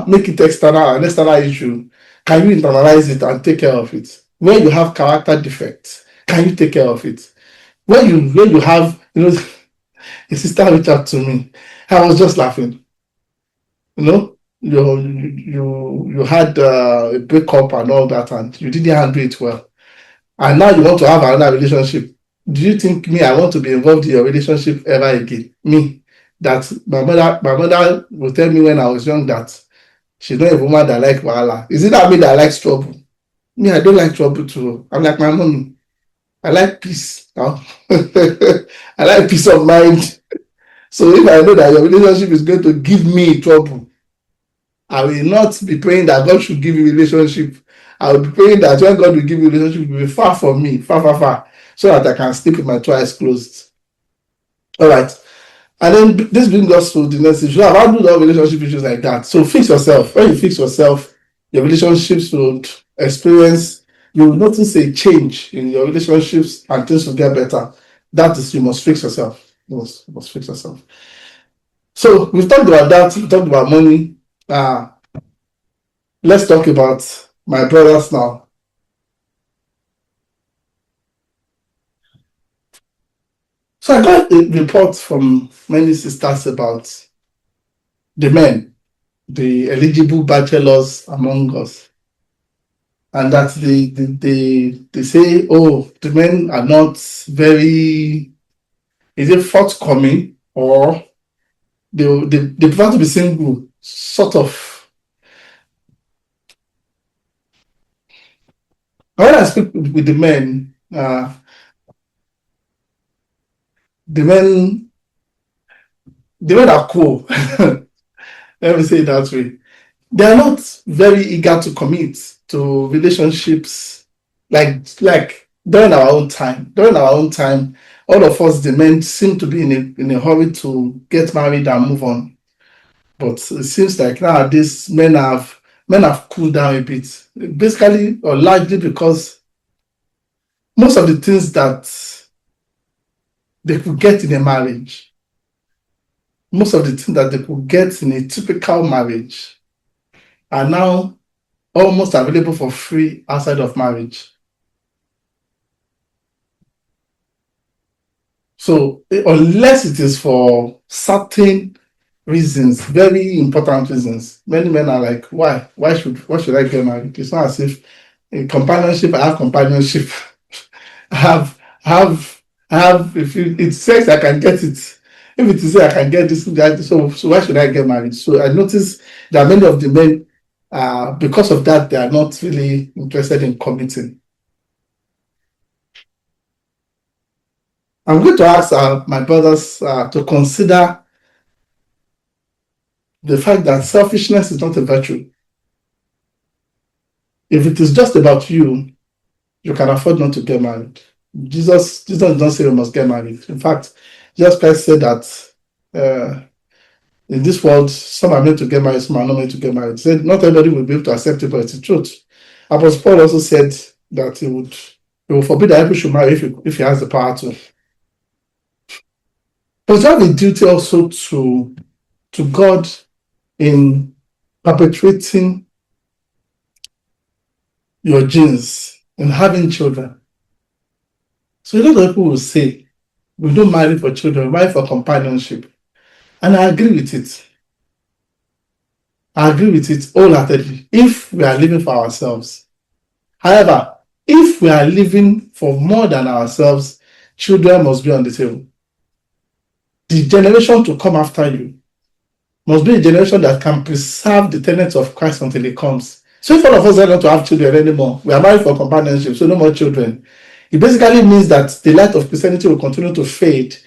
make it external, an external issue, can you internalize it and take care of it? When you have character defects, can you take care of it? When you have, a sister reached out to me, I was just laughing. You had a breakup and all that, and you didn't handle it well. And now you want to have another relationship. Do you think I want to be involved in your relationship ever again? Me, that my mother will tell me when I was young that she's not a woman that like wahala. Is it that me that likes trouble? Me, I don't like trouble too. I'm like my mommy. I like peace. I like peace of mind. So if I know that your relationship is going to give me trouble, I will not be praying that God should give you a relationship. I will be praying that when God will give you a relationship, it will be far from me, far, so that I can sleep with my two eyes closed. All right. And then this brings us to the next issue. I've handled all relationship issues like that. So fix yourself. When you fix yourself, your relationships will experience, you will notice a change in your relationships and things will get better. That is, you must fix yourself. You must fix yourself. So we've talked about that, we talked about money. Let's talk about my brothers now. So I got a report from many sisters about the men, the eligible bachelors among us, and that they say, oh, the men are not very, is it forthcoming, or they prefer to be single, sort of. When I speak with the men, the men, the men are cool. Let me say it that way. They are not very eager to commit to relationships like during our own time. During our own time, all of us, the men, seem to be in a hurry to get married and move on. But it seems like nowadays men have cooled down a bit, basically or largely because most of the things that they could get in a marriage, most of the things that they could get in a typical marriage are now almost available for free outside of marriage. So unless it is for certain reasons, very important reasons, many men are like, why? Why should I get married? It's not as if in companionship, I have companionship. I have if it's sex, I can get it. If it is I can get this, that, so why should I get married? So I notice that many of the men, because of that, they are not really interested in committing. I'm going to ask my brothers to consider the fact that selfishness is not a virtue. If it is just about you, you can afford not to get married. Jesus doesn't say you must get married. In fact, Jesus Christ said that in this world, some are meant to get married, some are not meant to get married. He said not everybody will be able to accept it, but it's the truth. Apostle Paul also said that he will forbid that people should marry if he has the power to. But you have a duty also to God in perpetuating your genes and having children. So a lot of people will say, we don't marry for children, we marry for companionship. And I agree with it. I agree with it wholeheartedly if we are living for ourselves. However, if we are living for more than ourselves, children must be on the table. The generation to come after you must be a generation that can preserve the tenets of Christ until He comes. So if all of us are not to have children anymore, we are married for companionship, so no more children. It basically means that the light of Christianity will continue to fade.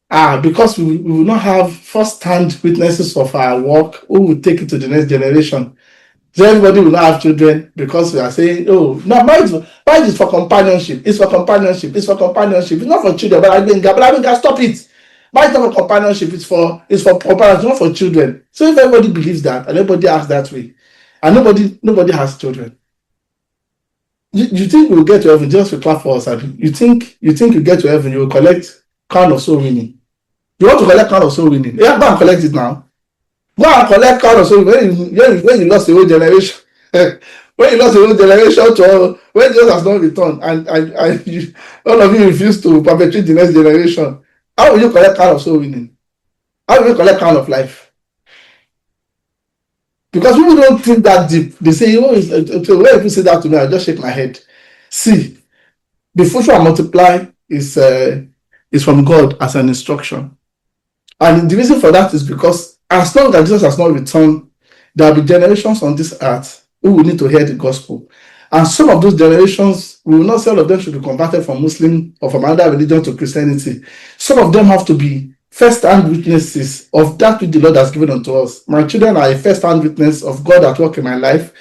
Because we will not have first-hand witnesses of our work who will take it to the next generation. So everybody will not have children because we are saying, oh, no, marriage is for companionship. It's for companionship. It's for companionship. It's not for children. But I mean, stop it. Marriage is not for companionship. It's for companionship, not for children. So if everybody believes that and everybody acts that way, and nobody has children, you think we'll get to heaven just to clap for us? You think you get to heaven, you will collect crown of soul winning. You want to collect crown of soul winning? Yeah, go and collect it now. Go and collect crown of soul winning when you lost the whole generation. When you lost the whole generation to when Jesus has not returned, and all of you refuse to perpetuate the next generation, how will you collect crown of soul winning? How will you collect crown of life? Because people don't think that deep. They say, when people say that to me, I just shake my head. See, the fruit and multiply is from God as an instruction. And the reason for that is because as long as Jesus has not returned, there will be generations on this earth who will need to hear the gospel. And some of those generations, we will not say all of them should be converted from Muslim or from another religion to Christianity. Some of them have to be first-hand witnesses of that which the Lord has given unto us. My children are a first-hand witness of God at work in my life.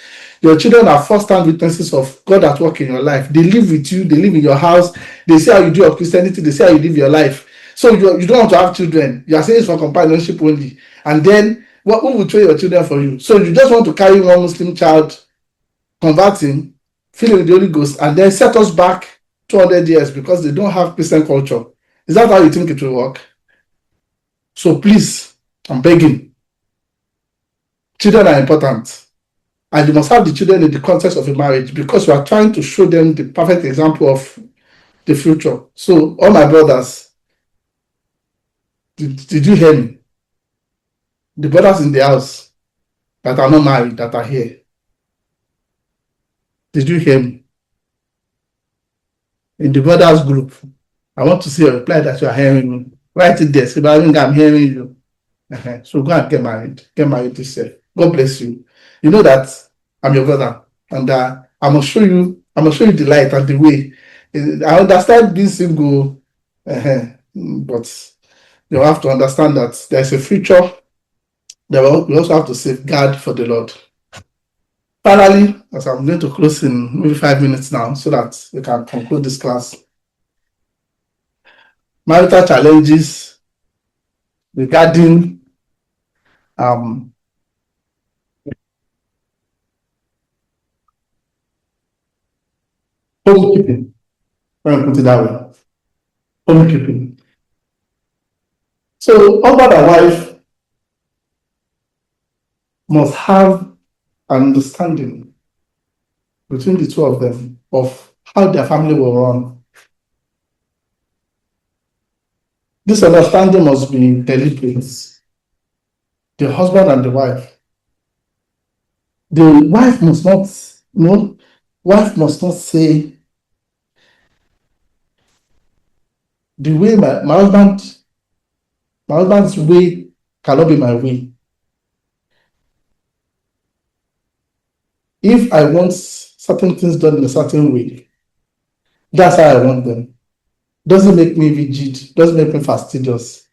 Your children are first-hand witnesses of God at work in your life. They live with you, they live in your house, they see how you do your Christianity, they see how you live your life. So you don't want to have children. You are saying it's for companionship only. And then who will train your children for you? So you just want to carry one Muslim child, convert him, fill him with the Holy Ghost, and then set us back 200 years because they don't have Christian culture. Is that how you think it will work? So please, I'm begging. Children are important. And you must have the children in the context of a marriage because you are trying to show them the perfect example of the future. So, all my brothers, did you hear me? The brothers in the house that are not married, that are here, did you hear me? In the brothers group, I want to see a reply that you are hearing me. Write it there. Say, I'm hearing you. So go and get married. Get married this year. God bless you. You know that I'm your brother, and I must show you. I must show you the light and the way. I understand being single, but you have to understand that there's a future. We also have to safeguard for the Lord. Finally, as I'm going to close in maybe 5 minutes now, so that we can conclude this class. Marital challenges regarding homekeeping. Let me put it that way. Homekeeping. So, husband and wife must have an understanding between the two of them of how their family will run. This understanding must be deliberate. The husband and the wife. The wife must not, wife must not say, the way my husband's way cannot be my way. If I want certain things done in a certain way, that's how I want them. Doesn't make me rigid, doesn't make me fastidious,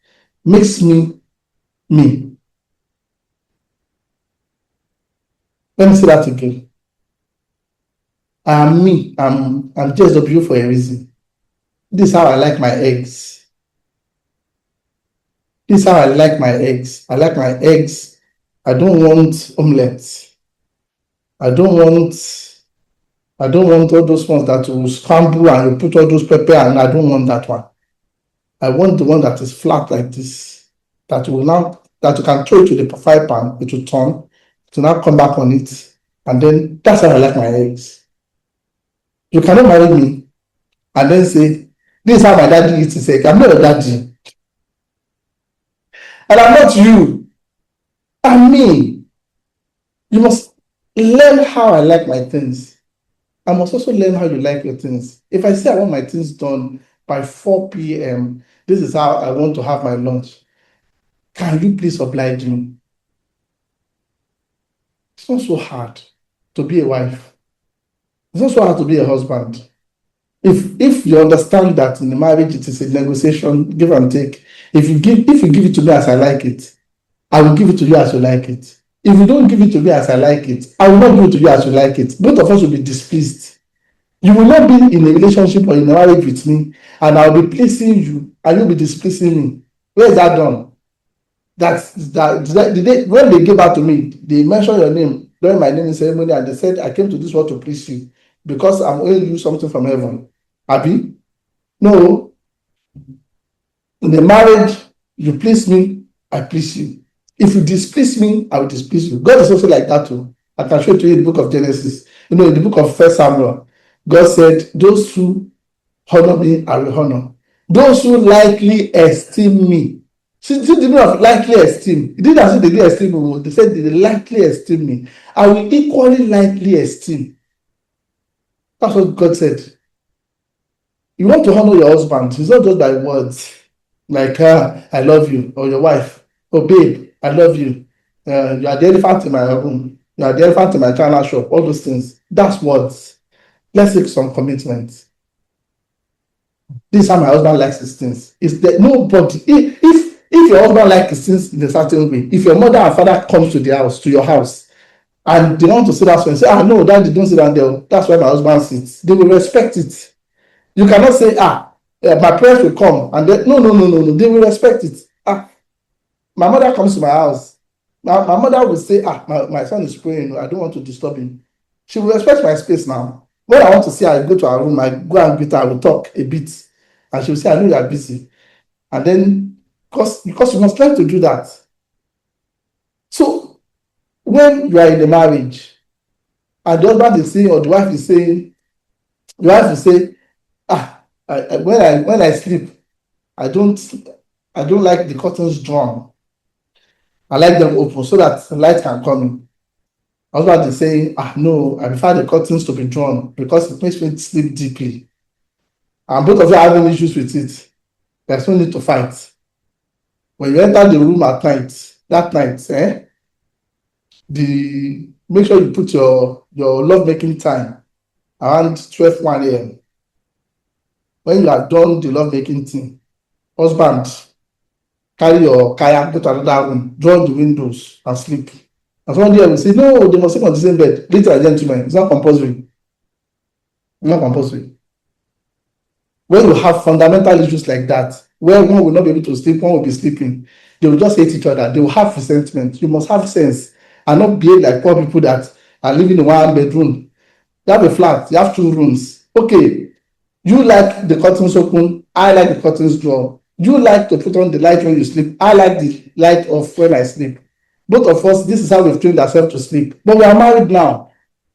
makes me me. Let me say that again. I am me. I'm JSW for a reason. This is how I like my eggs. This is how I like my eggs. I like my eggs. I don't want omelets. I don't want all those ones that will scramble and you put all those pepper, and I don't want that one. I want the one that is flat like this, that you can throw it to the fry pan, it will turn, to now come back on it, and then that's how I like my eggs. You cannot marry me and then say, this is how my daddy eats his egg. I'm not your daddy. And I'm not you. I'm me. You must learn how I like my things. I must also learn how you like your things. If I say I want my things done by 4 p.m., this is how I want to have my lunch. Can you please oblige me? It's not so hard to be a wife. It's not so hard to be a husband. If you understand that in the marriage it is a negotiation, give and take. If you give it to me as I like it, I will give it to you as you like it. If you don't give it to me as I like it, I will not give it to you as you like it. Both of us will be displeased. You will not be in a relationship or in a marriage with me, and I'll be pleasing you, and you'll be displeasing me. Where is that done? When they gave out to me, they mentioned your name during my naming ceremony, and they said, I came to this world to please you because I'm owing you something from heaven. Abi? No. In a marriage, you please me, I please you. If you displease me, I will displease you. God is also like that too. I can show it to you in the book of Genesis. In the book of 1 Samuel, God said, those who honor me, I will honor. Those who lightly esteem me. See the meaning of lightly esteem. It didn't say they didn't esteem me. They said they lightly esteem me. I will equally lightly esteem. That's what God said. You want to honor your husband. It's not just by words. Like, I love you. Or your wife. Oh, babe, I love you. You are the elephant in my room. You are the elephant in my china shop. All those things. That's words. Let's take some commitment. This is how my husband likes his things. Is that nobody, if your husband likes his things in a certain way, if your mother and father comes to your house, and they want to sit down and say, no, daddy, don't sit down there. That's why my husband sits. They will respect it. You cannot say, my parents will come, and then, no. They will respect it. My mother comes to my house. My mother will say, my son is praying. I don't want to disturb him. She will respect my space now. When I want to see her, I go to her room, I go and greet her, I will talk a bit. And she will say, I know you are busy. And then, because you must try to do that. So when you are in a marriage and the husband is saying or the wife is saying, the wife will say, when I sleep, I don't like the curtains drawn. I like them open so that light can come in. Husband is saying, no, I prefer the curtains to be drawn because it makes me sleep deeply. And both of you are having issues with it. There's no need to fight. When you enter the room at night, that night, make sure you put your love making time around 1 a.m. When you are done the love making thing, husband, carry your kayak, go to another room, draw the windows and sleep. And somebody else will say, no, they must sleep on the same bed. Ladies and gentlemen, it's not compulsory. It's not compulsory. When you have fundamental issues like that, where one will not be able to sleep, one will be sleeping, they will just hate each other. They will have resentment. You must have sense and not behave like poor people that are living in one bedroom. You have a flat, you have 2 rooms. Okay, you like the curtains open, I like the curtains drawn. You like to put on the light when you sleep, I like the light off when I sleep. Both of us, this is how we've trained ourselves to sleep. But we are married now.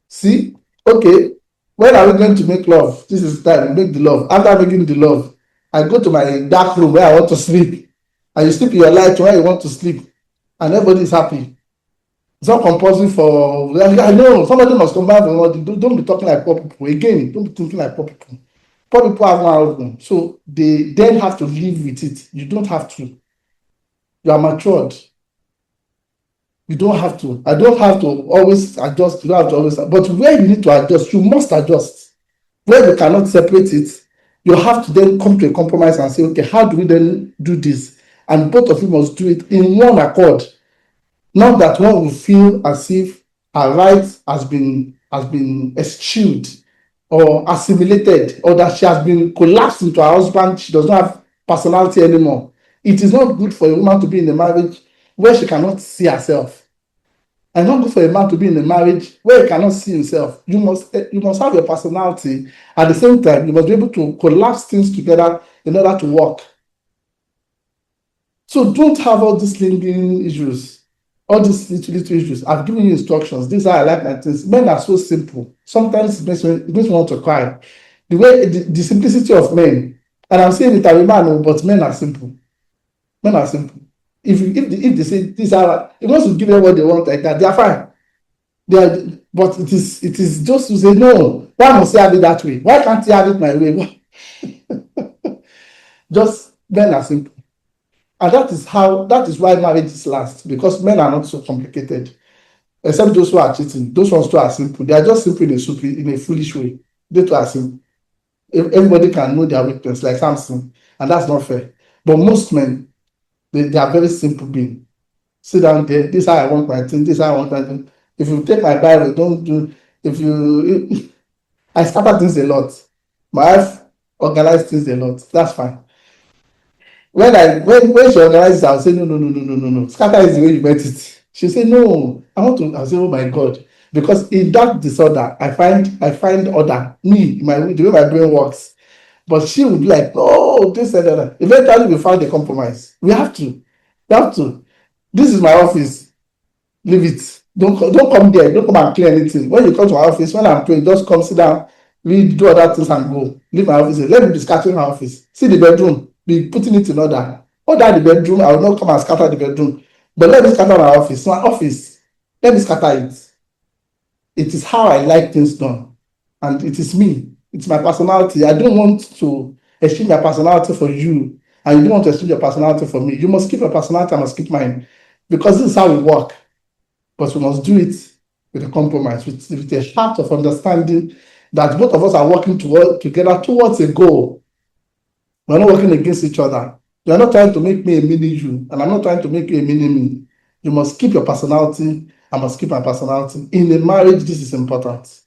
See, okay, when are we going to make love? This is the time, make the love. After making the love, I go to my dark room where I want to sleep. And you sleep in your light where you want to sleep. And everybody is happy. It's not compulsory for, I know, somebody must come back and don't be talking like poor people. Again, don't be thinking like poor people. Poor people have one room. So they then have to live with it. You don't have to. You are matured. You don't have to. I don't have to always adjust. You don't have to always. But where you need to adjust, you must adjust. Where you cannot separate it, you have to then come to a compromise and say, okay, how do we then do this? And both of you must do it in one accord. Not that one will feel as if her right has been eschewed or assimilated, or that she has been collapsed into her husband. She does not have personality anymore. It is not good for a woman to be in a marriage where she cannot see herself. And not good for a man to be in a marriage where he cannot see himself. You must have your personality. At the same time, you must be able to collapse things together in order to work. So don't have all these lingering issues, all these little issues. I've given you instructions. These are I like my things. Men are so simple. Sometimes it makes me want to cry. The simplicity of men. And I'm saying it as a man, but men are simple. Men are simple. If they say these are, if wants to give them what they want like that, they are fine. But it is just to say, no, why must you have it that way? Why can't you have it my way? Just men are simple. And that is why marriages last, because men are not so complicated. Except those who are cheating. Those ones too are simple. They are just simple in a foolish way. They too are simple. Everybody can know their weakness, like Samson, and that's not fair. But most men, they are very simple beings. Sit down there, this is how I want my thing, this is how I want my thing. If you take my Bible, don't do, I scatter things a lot. My wife organize things a lot. That's fine. When she organizes, I'll say, no. Scatter is the way you met it. She'll say, no, I'll say, oh my God. Because in that disorder, I find order. The way my brain works. But she would be like, oh, this and that. Eventually, we find a compromise. We have to. This is my office. Leave it. Don't come there. Don't come and clear anything. When you come to my office, when I'm praying, just come sit down, read, do other things and go. Leave my office. Let me be scattering my office. See the bedroom. Be putting it in order. Order the bedroom. I will not come and scatter the bedroom. But let me scatter my office. My office. Let me scatter it. It is how I like things done. And it is me. It's my personality. I don't want to exchange my personality for you, and you don't want to exchange your personality for me. You must keep your personality, I must keep mine, because this is how we work. But we must do it with a compromise, with a heart of understanding that both of us are working together towards a goal. We're not working against each other. You are not trying to make me a mini you, and I'm not trying to make you a mini me. You must keep your personality. I must keep my personality. In a marriage, this is important.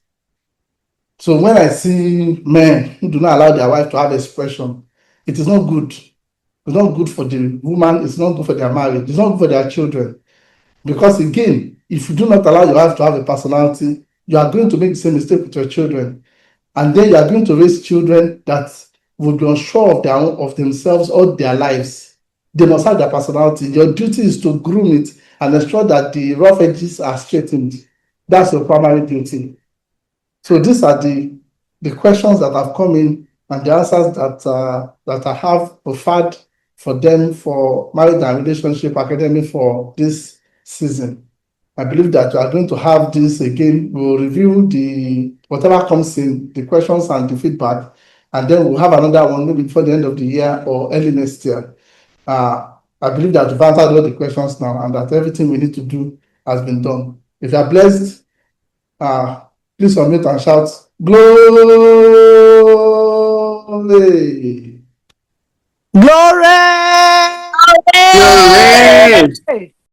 So when I see men who do not allow their wife to have expression, it is not good. It's not good for the woman. It's not good for their marriage. It's not good for their children. Because again, if you do not allow your wife to have a personality, you are going to make the same mistake with your children. And then you are going to raise children that will be unsure of themselves or their lives. They must have their personality. Your duty is to groom it and ensure that the rough edges are straightened. That's your primary duty. So these are the questions that have come in and the answers that I have offered for them for Marriage and Relationship Academy for this season. I believe that we are going to have this again. We'll review the whatever comes in, the questions and the feedback, and then we'll have another one maybe before the end of the year or early next year. I believe that we've answered all the questions now and that everything we need to do has been done. If you are blessed, please unmute and shout, glory! Glory! Glory!